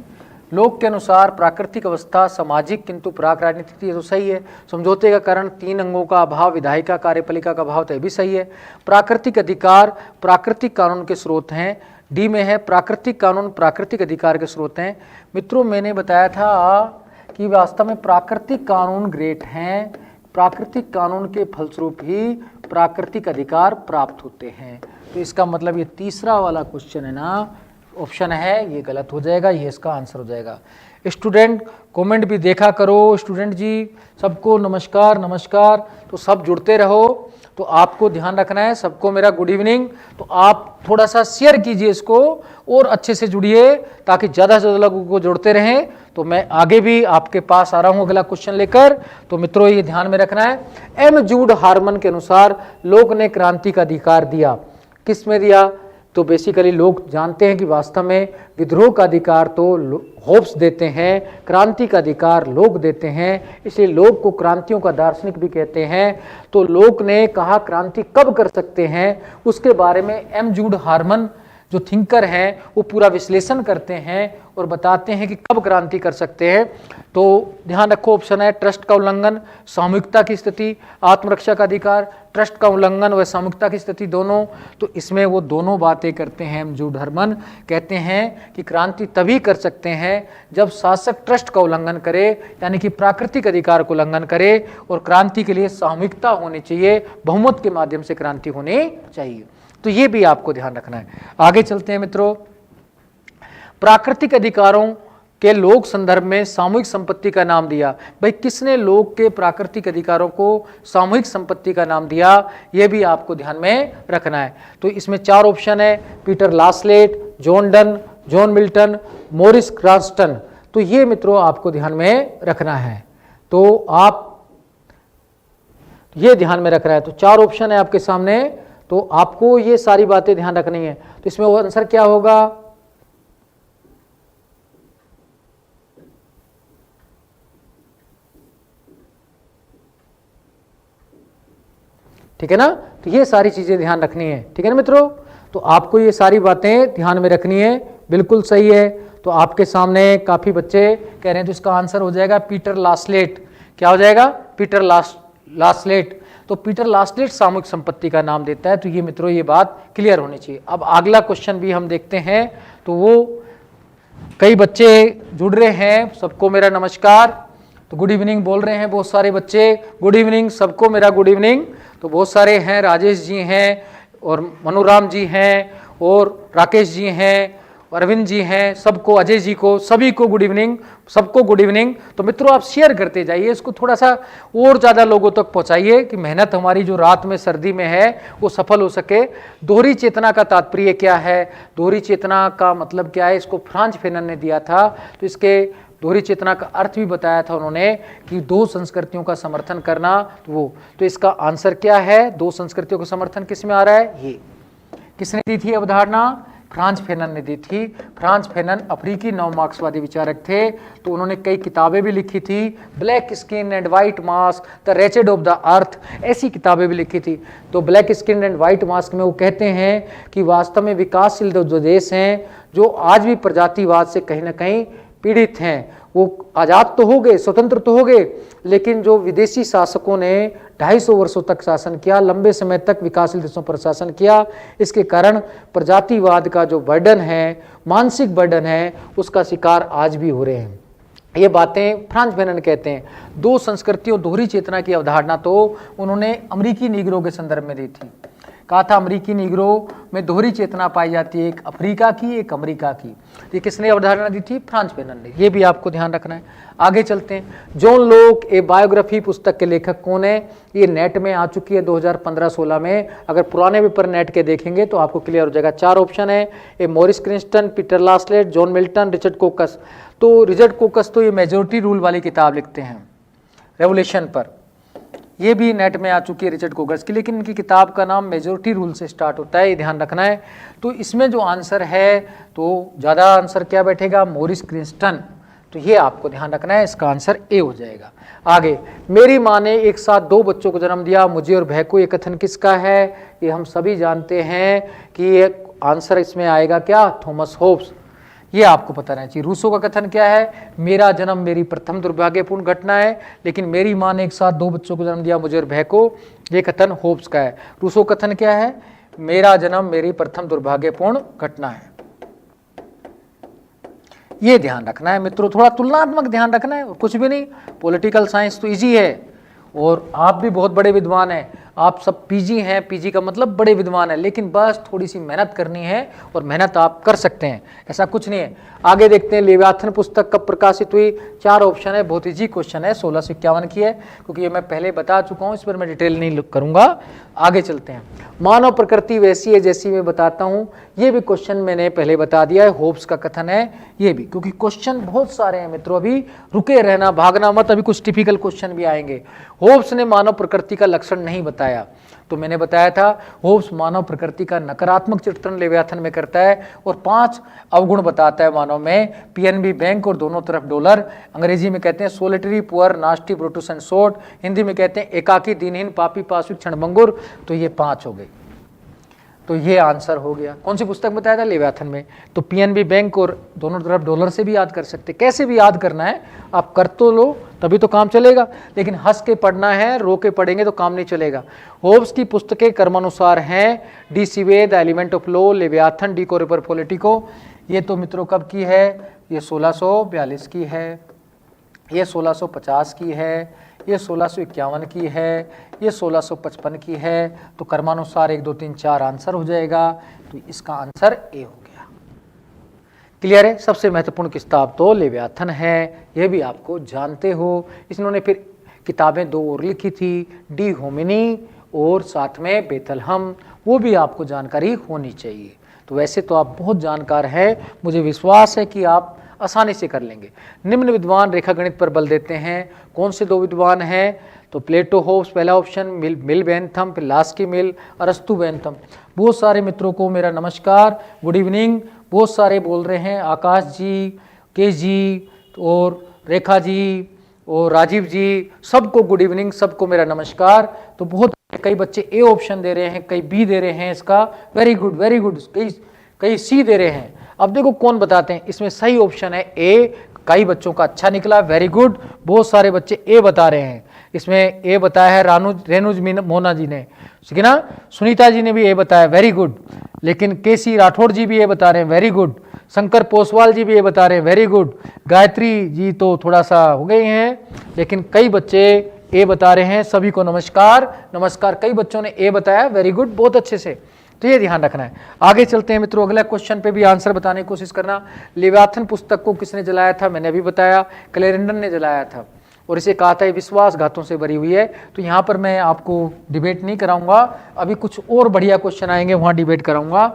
लोक के अनुसार प्राकृतिक अवस्था सामाजिक किंतु प्राक राजनीतिक, ये तो सही है। समझौते का कारण 3 अंगों का अभाव, विधायिका कार्यपालिका का अभाव, तो ये भी सही है। प्राकृतिक अधिकार प्राकृतिक कानून के स्रोत हैं। डी में है प्राकृतिक कानून प्राकृतिक अधिकार के स्रोत हैं। मित्रों मैंने बताया था कि वास्तव में प्राकृतिक कानून ग्रेट हैं, प्राकृतिक कानून के फलस्वरूप ही प्राकृतिक अधिकार प्राप्त होते हैं। तो इसका मतलब ये तीसरा वाला क्वेश्चन है ना, ऑप्शन है, ये गलत हो जाएगा, ये इसका आंसर हो जाएगा। स्टूडेंट कमेंट भी देखा करो। स्टूडेंट जी सबको नमस्कार नमस्कार, तो सब जुड़ते रहो। तो आपको ध्यान रखना है, सबको मेरा गुड इवनिंग। तो आप थोड़ा सा शेयर कीजिए इसको और अच्छे से जुड़िए, ताकि ज़्यादा से ज़्यादा लोगों को जुड़ते रहें। तो मैं आगे भी आपके पास आ रहा हूँ अगला क्वेश्चन लेकर। तो मित्रों ये ध्यान में रखना है, एम जूड हार्मन के अनुसार लोक ने क्रांति का अधिकार दिया। किस में दिया? तो बेसिकली लोग जानते हैं कि वास्तव में विद्रोह का अधिकार तो होब्स देते हैं, क्रांति का अधिकार लोग देते हैं, इसलिए लोग को क्रांतियों का दार्शनिक भी कहते हैं। तो लोग ने कहा क्रांति कब कर सकते हैं, उसके बारे में एम जूड हार्मन जो थिंकर हैं वो पूरा विश्लेषण करते हैं और बताते हैं कि कब क्रांति कर सकते हैं। तो ध्यान रखो, ऑप्शन है ट्रस्ट का उल्लंघन, सामूहिकता की स्थिति, आत्मरक्षा का अधिकार, ट्रस्ट का उल्लंघन व सामूहिकता की स्थिति दोनों। तो इसमें वो दोनों बातें करते हैं। एम जूड हार्मन कहते हैं कि क्रांति तभी कर सकते हैं जब शासक ट्रस्ट का उल्लंघन करे, यानी कि प्राकृतिक अधिकार को उल्लंघन करे, और क्रांति के लिए सामूहिकता होनी चाहिए, बहुमत के माध्यम से क्रांति होनी चाहिए। तो ये भी आपको ध्यान रखना है। आगे चलते हैं मित्रों। प्राकृतिक अधिकारों के लोक संदर्भ में सामूहिक संपत्ति का नाम दिया। भाई किसने लोक के प्राकृतिक अधिकारों को सामूहिक संपत्ति का नाम दिया, यह भी आपको ध्यान में रखना है। तो इसमें 4 ऑप्शन है, Peter Laslett, John Dunn, John Milton, Maurice Cranston. तो ये मित्रों आपको ध्यान में रखना है। तो आप ये ध्यान में रखना है। तो 4 ऑप्शन है आपके सामने, तो आपको ये सारी बातें ध्यान रखनी है। तो इसमें वो आंसर क्या होगा? ठीक है ना? तो ये सारी चीजें ध्यान रखनी है। ठीक है ना मित्रों? तो आपको ये सारी बातें ध्यान में रखनी है। बिल्कुल सही है। तो आपके सामने काफी बच्चे कह रहे हैं, तो इसका आंसर हो जाएगा पीटर लास्लेट। क्या हो जाएगा? पीटर लास्लेट। तो पीटर लास्लेट सामूहिक संपत्ति का नाम देता है। तो ये मित्रों ये बात क्लियर होनी चाहिए। अब अगला क्वेश्चन भी हम देखते हैं। तो वो कई बच्चे जुड़ रहे हैं, सबको मेरा नमस्कार। तो गुड इवनिंग बोल रहे हैं बहुत सारे बच्चे, गुड इवनिंग, सबको मेरा गुड इवनिंग। तो बहुत सारे हैं, राजेश जी हैं और मनोराम जी हैं और राकेश जी हैं, अरविंद जी हैं, सबको, अजय जी को, सभी को गुड इवनिंग, सबको गुड इवनिंग। तो मित्रों आप शेयर करते जाइए, इसको थोड़ा सा और ज़्यादा लोगों तक पहुंचाइए कि मेहनत हमारी जो रात में सर्दी में है वो सफल हो सके। दोहरी चेतना का तात्पर्य क्या है? दोहरी चेतना का मतलब क्या है? इसको फ्रांज फेनन ने दिया था। तो इसके दोहरी चेतना का अर्थ भी बताया था उन्होंने कि दो संस्कृतियों का समर्थन करना। तो इसका आंसर क्या है? दो संस्कृतियों का समर्थन किस में आ रहा है? ये किसने दी थी अवधारणा? फ्रांज फेनन ने दी थी। फ्रांज फेनन अफ्रीकी नव मार्क्सवादी विचारक थे। तो उन्होंने कई किताबें भी लिखी थी, black skin and white mask, the wretched of the earth, ऐसी किताबें भी लिखी थी। तो black skin and white mask में वो कहते हैं कि वास्तव में विकासशील जो देश हैं, जो आज भी प्रजातिवाद से कहीं ना कहीं पीड़ित हैं, वो आज़ाद तो हो गए, स्वतंत्र तो हो गए, लेकिन जो विदेशी शासकों ने 250 वर्षों तक शासन किया, लंबे समय तक विकासशील देशों पर शासन किया, इसके कारण प्रजातिवाद का जो बर्डन है, मानसिक बर्डन है, उसका शिकार आज भी हो रहे हैं। ये बातें फ्रांज फेनन कहते हैं। दो संस्कृतियों, दोहरी चेतना की अवधारणा तो उन्होंने अमेरिकी नीग्रो के संदर्भ में दी थी। कहा था अमेरिकी नीग्रो में दोहरी चेतना पाई जाती है, एक अफ्रीका की, एक अमेरिका की। ये किसने अवधारणा दी थी? फ्रांज फेनन ने। ये भी आपको ध्यान रखना है। आगे चलते हैं। जॉन लोक ए बायोग्राफी पुस्तक के लेखक कौन है? ये नेट में आ चुकी है 2015-16 में। अगर पुराने पेपर नेट के देखेंगे तो आपको क्लियर हो जाएगा। 4 ऑप्शन है, A Maurice Cranston, Peter Laslett, John Milton, Richard Cocks. तो रिचर्ड कोकस तो ये मेजोरिटी रूल वाली किताब लिखते हैं रेवोल्यूशन पर, ये भी नेट में आ चुकी है रिचर्ड कोकस की, लेकिन इनकी किताब का नाम मेजोरिटी रूल से स्टार्ट होता है, ये ध्यान रखना है। तो इसमें जो आंसर है, तो ज़्यादा आंसर क्या बैठेगा? मॉरिस क्रिंस्टन। तो ये आपको ध्यान रखना है, इसका आंसर ए हो जाएगा। आगे, मेरी माँ ने एक साथ 2 बच्चों को जन्म दिया, मुझे और बहन को, ये कथन किसका है? ये हम सभी जानते हैं कि ये आंसर इसमें आएगा क्या? Thomas Hobbes. ये आपको पता रहना चाहिए। रूसो का कथन क्या है? मेरा जन्म मेरी प्रथम दुर्भाग्यपूर्ण घटना है, लेकिन मेरी माँ ने एक साथ 2 बच्चों को जन्म दिया, मुझे और बहन को, ये कथन होब्स का है। रूसो कथन क्या है? मेरा जन्म मेरी प्रथम दुर्भाग्यपूर्ण घटना है। ये ध्यान रखना है मित्रों, थोड़ा तुलनात्मक ध्यान रखना है और कुछ भी नहीं। पॉलिटिकल साइंस तो इजी है और आप भी बहुत बड़े विद्वान हैं, आप सब पीजी हैं, पीजी का मतलब बड़े विद्वान हैं, लेकिन बस थोड़ी सी मेहनत करनी है और मेहनत आप कर सकते हैं, ऐसा कुछ नहीं है। आगे देखते हैं, लेवियाथन पुस्तक कब प्रकाशित हुई? 4 ऑप्शन है, बहुत इजी क्वेश्चन है, 1651 की है, क्योंकि ये मैं पहले बता चुका हूँ, इस पर मैं डिटेल नहीं करूँगा। आगे चलते हैं। मानव प्रकृति वैसी है जैसी मैं बताता हूँ, ये भी क्वेश्चन मैंने पहले बता दिया है, होब्स का कथन है ये भी, क्योंकि क्वेश्चन बहुत सारे हैं मित्रों, अभी रुके रहना, भागना मत, अभी कुछ टिपिकल क्वेश्चन भी आएंगे। होब्स ने मानव प्रकृति का लक्षण नहीं बताया, तो मैंने बताया था होब्स मानव प्रकृति का नकारात्मक चित्रण लेवियाथन में करता है और 5 अवगुण बताता है मानव में, पीएनबी बैंक और दोनों तरफ डॉलर, अंग्रेजी में कहते हैं solitary, poor, nasty, Brutus and short, Hindi में कहते हैं एकाकी, दीनहीन, पापी, पाशविक, क्षणभंगुर। तो ये 5 हो गए, तो ये आंसर हो गया। कौन सी पुस्तक बताया था? लेवियाथन में। तो पीएनबी बैंक और दोनों तरफ डॉलर से भी याद कर सकते, कैसे भी याद करना है, आप कर तो लो तभी तो काम चलेगा, लेकिन हंस के पढ़ना है, रो के पढ़ेंगे तो काम नहीं चलेगा। होब्स की पुस्तकें कर्मानुसार हैं, de cive, the element of law, Leviathan, de corpore politico. ये तो मित्रों कब की है? ये 1642 की है, ये 1650 की है, ये 1651 की है, ये 1655 की है। तो कर्मानुसार 1 2 3 4 आंसर हो जाएगा, तो इसका आंसर ए हो गया। क्लियर है? सबसे महत्वपूर्ण किताब तो लेवियाथन है, यह भी आपको जानते हो। इन्होंने फिर किताबें 2 और लिखी थी, डी होमिनी और साथ में बेथलहम, वो भी आपको जानकारी होनी चाहिए। तो वैसे तो आप बहुत जानकार हैं, मुझे विश्वास है कि आप आसानी से कर लेंगे। निम्न विद्वान रेखा गणित पर बल देते हैं, कौन से 2 विद्वान हैं? तो प्लेटो, होब्स पहला ऑप्शन, मिल बेंथम, फिर लास्की मिल, अरस्तु बेंथम। बहुत सारे मित्रों को मेरा नमस्कार, गुड इवनिंग। बहुत सारे बोल रहे हैं, आकाश जी, के जी और रेखा जी और राजीव जी, सबको गुड इवनिंग, सबको मेरा नमस्कार। तो बहुत कई बच्चे ए ऑप्शन दे रहे हैं, कई बी दे रहे हैं, इसका वेरी गुड, कई सी दे रहे हैं। अब देखो कौन बताते हैं, इसमें सही ऑप्शन है ए। कई बच्चों का अच्छा निकला, वेरी गुड, बहुत सारे बच्चे ए बता रहे हैं। इसमें ए बताया है रेनुज मोना जी ने, ठीक है ना, सुनीता जी ने भी ए बताया, वेरी गुड। लेकिन केसी राठौड़ जी भी ए बता रहे हैं, वेरी गुड। शंकर पोसवाल जी भी ए बता रहे हैं, वेरी गुड। गायत्री जी तो थोड़ा सा हो गए हैं, लेकिन कई बच्चे ए बता रहे हैं। सभी को नमस्कार नमस्कार। कई बच्चों ने ए बताया, वेरी गुड, बहुत अच्छे से। तो ये ध्यान रखना है। आगे चलते हैं मित्रों, अगला क्वेश्चन पे भी आंसर बताने की कोशिश करना। लेवियाथन पुस्तक को किसने जलाया था, मैंने अभी बताया, क्लेरेंडन ने जलाया था, और इसे कहा था विश्वासघातों से भरी हुई है। तो यहाँ पर मैं आपको डिबेट नहीं कराऊंगा, अभी कुछ और बढ़िया क्वेश्चन आएंगे, वहाँ डिबेट कराऊंगा।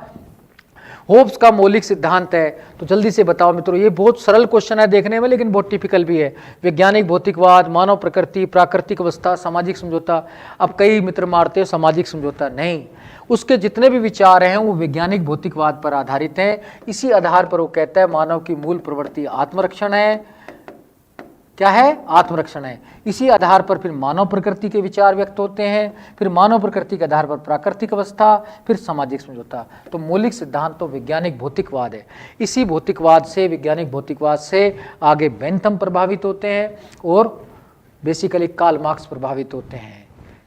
होब्स का मौलिक सिद्धांत है, तो जल्दी से बताओ मित्रों। ये बहुत सरल क्वेश्चन है देखने में, लेकिन बहुत टिपिकल भी है। वैज्ञानिक भौतिकवाद, मानव प्रकृति, प्राकृतिक अवस्था, सामाजिक समझौता। अब कई मित्र मारते हैं सामाजिक समझौता, नहीं, उसके जितने भी विचार हैं वो वैज्ञानिक भौतिकवाद पर आधारित हैं। इसी आधार पर वो कहता है मानव की मूल प्रवृत्ति आत्मरक्षण है। क्या है, आत्मरक्षण है। इसी आधार पर फिर मानव प्रकृति के विचार व्यक्त होते हैं, फिर मानव प्रकृति के आधार पर प्राकृतिक अवस्था, फिर सामाजिक समझौता। तो मौलिक सिद्धांत तो वैज्ञानिक भौतिकवाद है। इसी भौतिकवाद से, वैज्ञानिक भौतिकवाद से आगे बेंथम प्रभावित होते हैं और बेसिकली कार्ल मार्क्स प्रभावित होते हैं।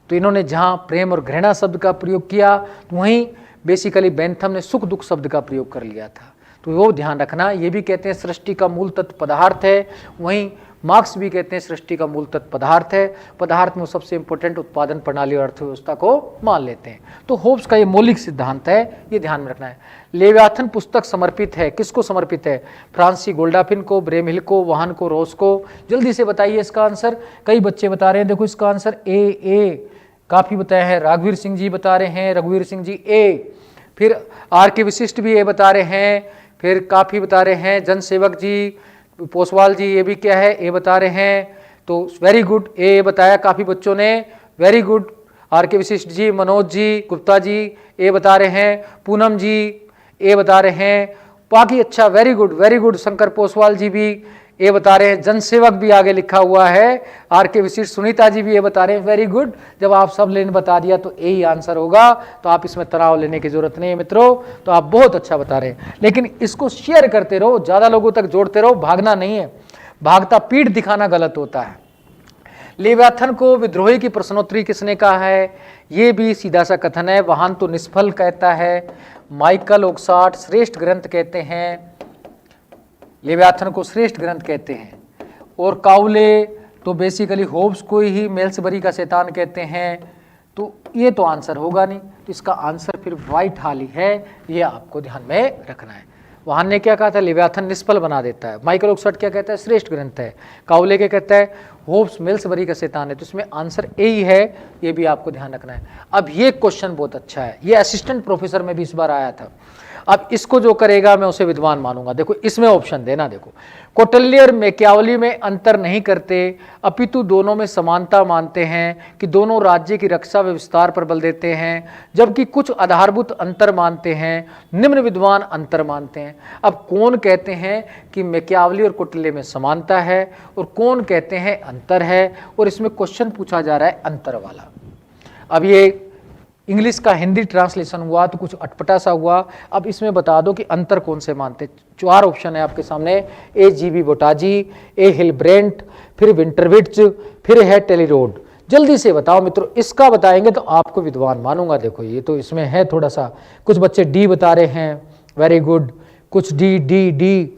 तो इन्होंने जहाँ प्रेम और घृणा शब्द का प्रयोग किया, तो वहीं बेसिकली बेंथम ने सुख दुख शब्द का प्रयोग कर लिया था। तो वो ध्यान रखना। ये भी कहते हैं सृष्टि का मूल तत्व पदार्थ है, वहीं मार्क्स भी कहते हैं सृष्टि का मूल तत्व पदार्थ है। पदार्थ में सबसे इंपॉर्टेंट उत्पादन प्रणाली और अर्थव्यवस्था को मान लेते हैं। तो होब्स का ये मौलिक सिद्धांत है, ये ध्यान में रखना है। लेवियाथन पुस्तक समर्पित है, किसको समर्पित है, फ्रांसी गोल्डाफिन को, ब्रेमहिल को, वाहन को, रोस को। जल्दी से बताइए इसका आंसर। कई बच्चे बता रहे हैं, देखो इसका आंसर ए काफी बताया है। राघवीर सिंह जी बता रहे हैं, रघुवीर सिंह जी ए, फिर आर के विशिष्ट भी ए बता रहे हैं, फिर काफी बता रहे हैं, जनसेवक जी, पोसवाल जी ये भी क्या है, ए बता रहे हैं। तो वेरी गुड, ए बताया काफी बच्चों ने, वेरी गुड। आर के विशिष्ट जी, मनोज जी, गुप्ता जी ए बता रहे हैं, पूनम जी ए बता रहे हैं, बाकी अच्छा, very good very good. Shankar Poswal ji भी ए बता रहे हैं, जनसेवक भी आगे लिखा हुआ है, आर के विशिष्ट, सुनीता जी भी ये बता रहे हैं, वेरी गुड। जब आप सब लेने बता दिया तो ए ही आंसर होगा, तो आप इसमें तनाव लेने की जरूरत नहीं है मित्रों। तो आप बहुत अच्छा बता रहे हैं, लेकिन इसको शेयर करते रहो, ज्यादा लोगों तक जोड़ते रहो, भागना नहीं है। भागता पीठ दिखाना गलत होता है। लेवियाथन को विद्रोही की प्रश्नोत्तरी किसने कहा है, ये भी सीधा सा कथन है। वाहन तो निष्फल कहता है, माइकल ओक्साट श्रेष्ठ ग्रंथ कहते हैं, लेवियाथन को श्रेष्ठ ग्रंथ कहते हैं, और काउले तो बेसिकली होब्स को ही मेल्सबरी का शैतान कहते हैं। तो ये तो आंसर होगा नहीं, तो इसका आंसर फिर व्हाइट हॉल ही है, ये आपको ध्यान में रखना है। वाहन ने क्या कहा था, लेवियाथन निष्फल बना देता है। माइकल ओक्सफर्ड क्या कहता है, श्रेष्ठ ग्रंथ है। काउले क्या कहता है, होब्स मेल्सबरी का शैतान है। तो इसमें आंसर ए ही है, ये भी आपको ध्यान रखना है। अब ये क्वेश्चन बहुत अच्छा है, ये असिस्टेंट प्रोफेसर में भी इस बार आया था। अब इसको जो करेगा मैं उसे विद्वान मानूंगा। देखो इसमें ऑप्शन देना, देखो कौटिल्य और मैकियावली में अंतर नहीं करते, अपितु दोनों में समानता मानते हैं कि दोनों राज्य की रक्षा व विस्तार पर बल देते हैं, जबकि कुछ आधारभूत अंतर मानते हैं, निम्न विद्वान अंतर मानते हैं। अब कौन कहते हैं कि मैकियावली और कौटिल्य में समानता है और कौन कहते हैं अंतर है, और इसमें क्वेश्चन पूछा जा रहा है अंतर वाला। अब ये इंग्लिश का हिंदी ट्रांसलेशन हुआ तो कुछ अटपटा सा हुआ। अब इसमें बता दो कि अंतर कौन से मानते। 4 ऑप्शन है आपके सामने, ए जीबी बोटाजी, ए हिलब्रेंट, फिर विंटरविट्ज, फिर है टेलीरोड। जल्दी से बताओ मित्रों, इसका बताएंगे तो आपको विद्वान मानूंगा। देखो ये तो इसमें है थोड़ा सा, कुछ बच्चे डी बता रहे हैं, वेरी गुड, कुछ D D D,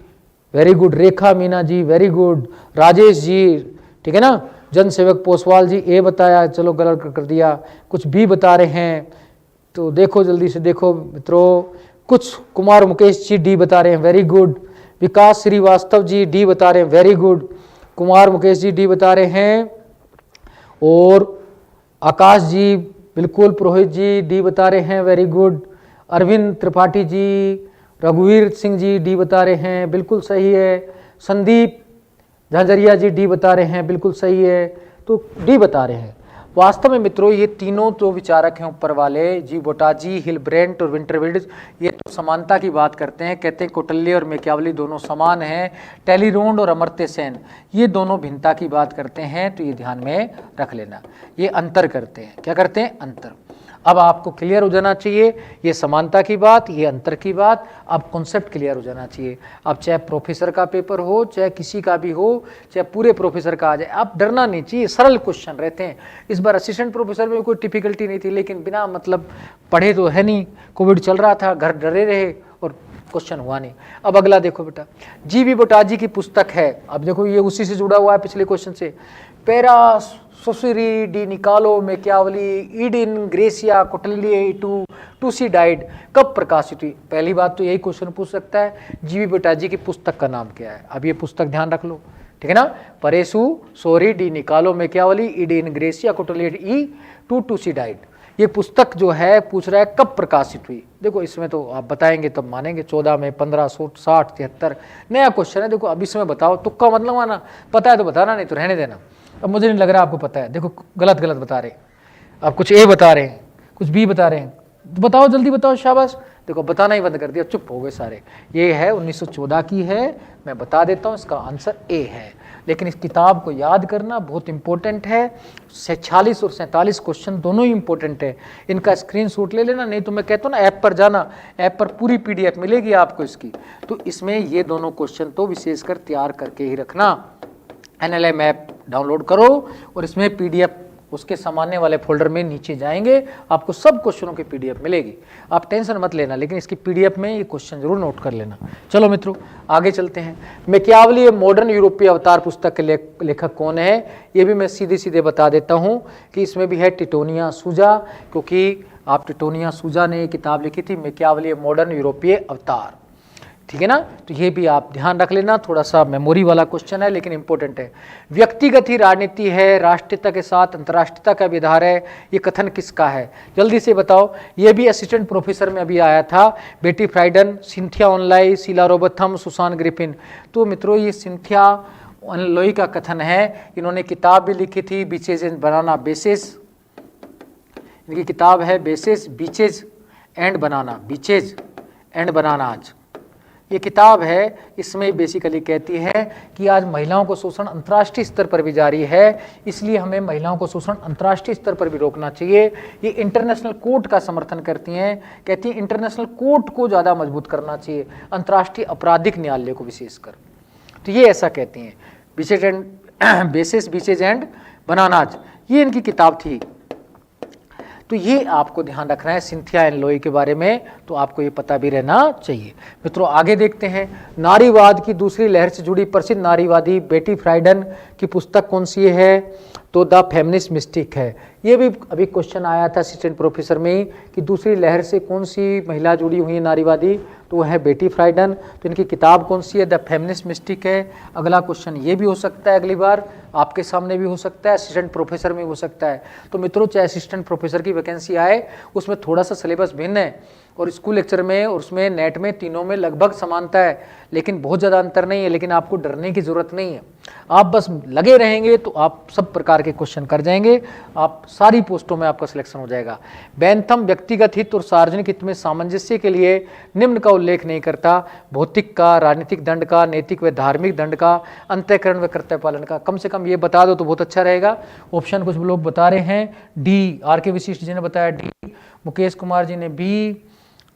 very good. Rekha Meena ji, very good. Rajesh ji, ठीक है ना। जनसेवक पोसवाल जी ए बताया, चलो गलत कर दिया। कुछ बी बता रहे हैं, तो देखो जल्दी से देखो मित्रों। कुछ कुमार मुकेश जी डी बता रहे हैं, वेरी गुड। विकास श्रीवास्तव जी डी बता रहे हैं, very good. Kumar Mukesh G D बता रहे हैं, और आकाश जी बिल्कुल, पुरोहित जी डी बता रहे हैं, वेरी गुड। अरविंद त्रिपाठी जी, रघुवीर सिंह जी डी बता रहे हैं, बिल्कुल सही है। संदीप झांझरिया जी डी बता रहे हैं, बिल्कुल सही है। तो डी बता रहे हैं। वास्तव में मित्रों ये तीनों जो विचारक हैं ऊपर वाले, जी बोटाजी, हिलब्रेंट और विंटरविट्ज, ये तो समानता की बात करते हैं। कहते हैं कौटिल्य और मैकियावली दोनों समान हैं। टेलीरोड और अमर्त्य सेन ये दोनों भिन्नता की बात करते हैं। तो ये ध्यान में रख लेना, ये अंतर करते हैं। क्या करते हैं, अंतर। अब आपको क्लियर हो जाना चाहिए ये समानता की बात, ये अंतर की बात, अब कॉन्सेप्ट क्लियर हो जाना चाहिए। अब चाहे प्रोफेसर का पेपर हो, चाहे किसी का भी हो, चाहे पूरे प्रोफेसर का आ जाए, आप डरना नहीं चाहिए, सरल क्वेश्चन रहते हैं। इस बार असिस्टेंट प्रोफेसर में कोई डिफिकल्टी नहीं थी, लेकिन बिना मतलब पढ़े तो है नहीं, कोविड चल रहा था, घर डरे रहे और क्वेश्चन हुआ नहीं। अब अगला देखो बेटा, जी.बी. बोटाजी की पुस्तक है, अब देखो ये उसी से जुड़ा हुआ है पिछले क्वेश्चन से। पैरा सोसिरी डी निकालो मैकियावली ईडिन ग्रेसिया कोटलिए टूसीडाइड कब प्रकाशित हुई? पहली बात तो यही क्वेश्चन पूछ सकता है, जी.बी. बोटाजी की पुस्तक का नाम क्या है? अब ये पुस्तक ध्यान रख लो, ठीक है ना। परेसु सोरी डी निकालो मैकियावली ईडिन ग्रेसिया कोटलिए टूसीडाइड, ये पुस्तक जो है पूछ रहा है कब प्रकाशित हुई। देखो इसमें तो आप बताएंगे तब मानेंगे, 14 में 15 60 73 नया क्वेश्चन है। देखो अब इसमें बताओ, तुक्का मत लगवाना, पता है तो बताना, नहीं तो रहने देना। अब मुझे नहीं लग रहा आपको पता है, देखो गलत गलत बता रहे, आप कुछ ए बता रहे हैं, कुछ बी बता रहे हैं, तो बताओ जल्दी बताओ, शाबाश। देखो बताना ही बंद कर दिया, चुप हो गए सारे। ये है 1914 की है, मैं बता देता हूँ, इसका आंसर ए है। लेकिन इस किताब को याद करना बहुत इंपॉर्टेंट है, 46 और 47 क्वेश्चन दोनों ही इंपॉर्टेंट है। इनका स्क्रीनशॉट ले लेना, नहीं तो मैं कहता हूँ ना ऐप पर जाना, ऐप पर पूरी पीडीएफ मिलेगी आपको इसकी। तो इसमें ये दोनों क्वेश्चन तो विशेषकर तैयार करके ही रखना। NLM ऐप डाउनलोड करो और इसमें पीडीएफ उसके सामान्य वाले फोल्डर में नीचे जाएंगे, आपको सब क्वेश्चनों की पीडीएफ मिलेगी। आप टेंशन मत लेना, लेकिन इसकी पीडीएफ में ये क्वेश्चन जरूर नोट कर लेना। चलो मित्रों आगे चलते हैं। मैकियावली मॉडर्न यूरोपीय अवतार पुस्तक के लेखक कौन है? ये भी मैं सीधे सीधे बता देता हूँ कि इसमें भी है टिटोनिया सूजा, क्योंकि आप टिटोनिया सूजा ने ये किताब लिखी थी मैकियावली मॉडर्न यूरोपीय अवतार, ठीक है ना। तो ये भी आप ध्यान रख लेना, थोड़ा सा मेमोरी वाला क्वेश्चन है लेकिन इंपॉर्टेंट है। व्यक्तिगत ही राजनीति है, राष्ट्रीयता के साथ अंतर्राष्ट्रीयता का विधार है, ये कथन किसका है? जल्दी से बताओ। ये भी असिस्टेंट प्रोफेसर में अभी आया था, Betty Friedan, Cynthia Enloe, Sheila Rowbotham, Susan Griffin. तो मित्रों ये सिंथिया ऑनलोई का कथन है, इन्होंने किताब भी लिखी थी बीचेज एंड बनाना बेसिस, इनकी किताब है basis beaches and banana, beaches and bananas ये किताब है। इसमें बेसिकली कहती है कि आज महिलाओं को शोषण अंतर्राष्ट्रीय स्तर पर भी जारी है, इसलिए हमें महिलाओं को शोषण अंतर्राष्ट्रीय स्तर पर भी रोकना चाहिए। ये इंटरनेशनल कोर्ट का समर्थन करती हैं, कहती हैं इंटरनेशनल कोर्ट को ज़्यादा मजबूत करना चाहिए, अंतर्राष्ट्रीय आपराधिक न्यायालय को विशेषकर। तो ये ऐसा कहती हैं। बेसिस बीचेज एंड बनानाज ये इनकी किताब थी। तो ये आपको ध्यान रखना है सिंथिया ऑनलोई के बारे में, तो आपको ये पता भी रहना चाहिए। मित्रों आगे देखते हैं, नारीवाद की दूसरी लहर से जुड़ी प्रसिद्ध नारीवादी बेटी फ्राइडन की पुस्तक कौन सी है? तो द फेमिनिस्ट मिस्टिक है। ये भी अभी क्वेश्चन आया था असिस्टेंट प्रोफेसर में कि दूसरी लहर से कौन सी महिला जुड़ी हुई है नारीवादी, तो वह है बेटी फ्राइडन। तो इनकी किताब कौन सी है? द फेमिनिस्ट मिस्टिक है। अगला क्वेश्चन ये भी हो सकता है, अगली बार आपके सामने भी हो सकता है, असिस्टेंट प्रोफेसर में हो सकता है। तो मित्रों चाहे असिस्टेंट प्रोफेसर की वैकेंसी आए, उसमें थोड़ा सा सिलेबस भिन्न है, और स्कूल लेक्चर में और उसमें नेट में तीनों में लगभग समानता है, लेकिन बहुत ज़्यादा अंतर नहीं है। लेकिन आपको डरने की ज़रूरत नहीं है, आप बस लगे रहेंगे तो आप सब प्रकार के क्वेश्चन कर जाएंगे, आप सारी पोस्टों में आपका सिलेक्शन हो जाएगा। बेंथम व्यक्तिगत हित और सार्वजनिक हित में सामंजस्य के लिए निम्न का उल्लेख नहीं करता: भौतिक का, राजनीतिक दंड का, नैतिक व धार्मिक दंड का, अंतःकरण व कर्तव्य पालन का। कम से कम ये बता दो तो बहुत अच्छा रहेगा। ऑप्शन कुछ लोग बता रहे हैं डी, आर के विशिष्ट जी ने बताया डी, मुकेश कुमार जी ने बी।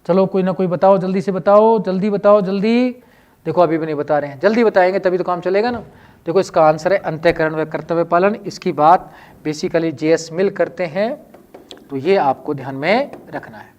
चलो कोई ना कोई बताओ, जल्दी से बताओ, जल्दी बताओ जल्दी। देखो अभी भी नहीं बता रहे हैं, जल्दी बताएंगे तभी तो काम चलेगा ना। देखो इसका आंसर है अंतःकरण व कर्तव्य पालन। इसकी बात बेसिकली JS मिल करते हैं, तो ये आपको ध्यान में रखना है।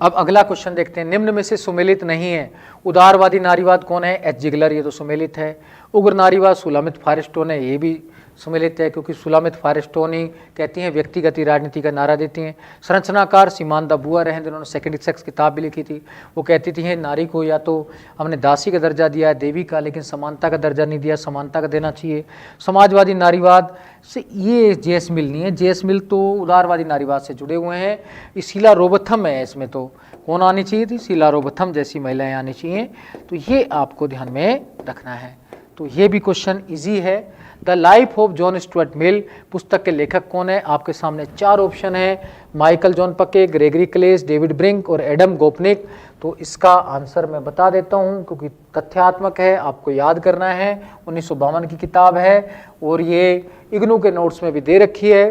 अब अगला क्वेश्चन देखते हैं, निम्न में से सुमेलित नहीं है। उदारवादी नारीवाद कौन है? एच जिगलर, ये तो सुमेलित है। उग्र नारीवाद सुलामित फायरस्टोन है, ये भी सुमेलित है, क्योंकि सुलामित फायरस्टोन ही कहती हैं व्यक्तिगत राजनीति का नारा देती हैं। संरचनाकार सीमान बुआ रहे, जिन्होंने सेकेंड सेक्स किताब भी लिखी थी, वो कहती थी नारी को या तो हमने दासी का दर्जा दिया है, देवी का, लेकिन समानता का दर्जा नहीं दिया, समानता का देना चाहिए। समाजवादी नारीवाद से ये JS मिल नहीं है, JS मिल तो उदारवादी नारीवाद से जुड़े हुए हैं। ये शीला रोबथम है, इसमें तो कौन आनी चाहिए थी? शीला रोबथम जैसी महिलाएं आनी चाहिए। तो ये आपको ध्यान में रखना है। तो ये भी क्वेश्चन इजी है। The life of John Stuart Mill पुस्तक के लेखक कौन है? आपके सामने 4 ऑप्शन है, माइकल जॉन पके, ग्रेगरी क्लेस, डेविड ब्रिंक और एडम गोपनिक। तो इसका आंसर मैं बता देता हूं, क्योंकि तथ्यात्मक है, आपको याद करना है। 1952 की किताब है और ये इग्नू के नोट्स में भी दे रखी है।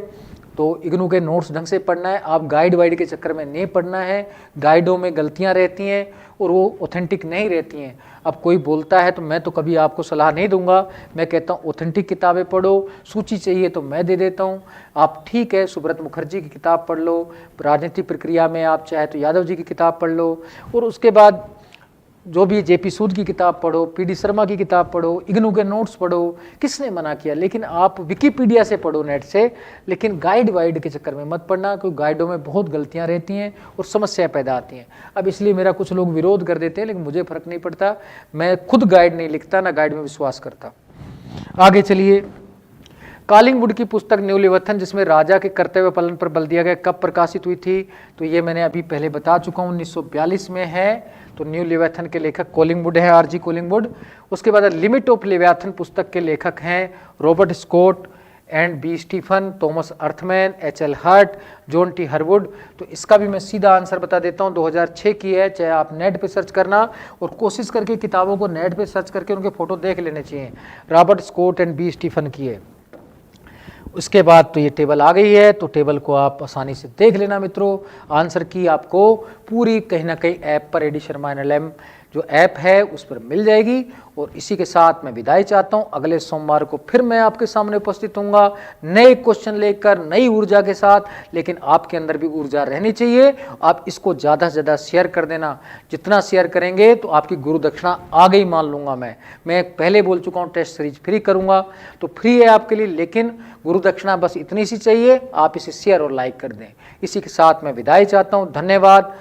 तो इग्नू के नोट्स ढंग से पढ़ना है, आप गाइड वाइड के चक्कर में नहीं पढ़ना है। गाइडों में गलतियां रहती हैं और वो ऑथेंटिक नहीं रहती हैं। अब कोई बोलता है तो मैं तो कभी आपको सलाह नहीं दूंगा, मैं कहता हूँ ऑथेंटिक किताबें पढ़ो, सूची चाहिए तो मैं दे देता हूँ। आप ठीक है सुब्रत मुखर्जी की किताब पढ़ लो, राजनीतिक प्रक्रिया में आप चाहे तो यादव जी की किताब पढ़ लो, और उसके बाद जो भी जेपी सूद की किताब पढ़ो, पीडी शर्मा की किताब पढ़ो, इग्नू के नोट्स पढ़ो, किसने मना किया। लेकिन आप विकिपीडिया से पढ़ो नेट से, लेकिन गाइड वाइड के चक्कर में मत पढ़ना, क्योंकि गाइडों में बहुत गलतियां रहती हैं और समस्या पैदा आती हैं। अब इसलिए मेरा कुछ लोग विरोध कर देते हैं, लेकिन मुझे फर्क नहीं पड़ता, मैं खुद गाइड नहीं लिखता, ना गाइड में विश्वास करता। आगे चलिए, कॉलिंगवुड की पुस्तक न्यू लेविथन, जिसमें राजा के कर्तव्य पालन पर बल दिया गया, कब प्रकाशित हुई थी, तो ये मैंने अभी पहले बता चुका हूँ, 1942 में है। तो न्यू लेविथन के लेखक कॉलिंगवुड है, आरजी कॉलिंगवुड। उसके बाद लिमिट ऑफ लेविथन पुस्तक के लेखक हैं Robert Scott and B Stephen, Thomas Arthman, H L. Hart, John T Harwood. तो इसका भी मैं सीधा आंसर बता देता हूँ, 2006 की है। चाहे आप नेट पे सर्च करना, और कोशिश करके किताबों को नेट पे सर्च करके उनके फोटो देख लेने चाहिए। Robert Scott and B Stephen की है। उसके बाद तो ये टेबल आ गई है, तो टेबल को आप आसानी से देख लेना मित्रों। आंसर की आपको पूरी कहीं ना कहीं ऐप पर एडी शर्मा NLM जो ऐप है उस पर मिल जाएगी। और इसी के साथ मैं विदाई चाहता हूँ। अगले सोमवार को फिर मैं आपके सामने उपस्थित होऊंगा नए क्वेश्चन लेकर, नई ऊर्जा के साथ। लेकिन आपके अंदर भी ऊर्जा रहनी चाहिए। आप इसको ज़्यादा से ज़्यादा शेयर कर देना, जितना शेयर करेंगे तो आपकी गुरु दक्षिणा आगे ही मान लूँगा। मैं पहले बोल चुका हूँ टेस्ट सीरीज फ्री करूँगा, तो फ्री है आपके लिए, लेकिन गुरु दक्षिणा बस इतनी सी चाहिए, आप इसे शेयर और लाइक कर दें। इसी के साथ मैं विदाई चाहता हूँ। धन्यवाद।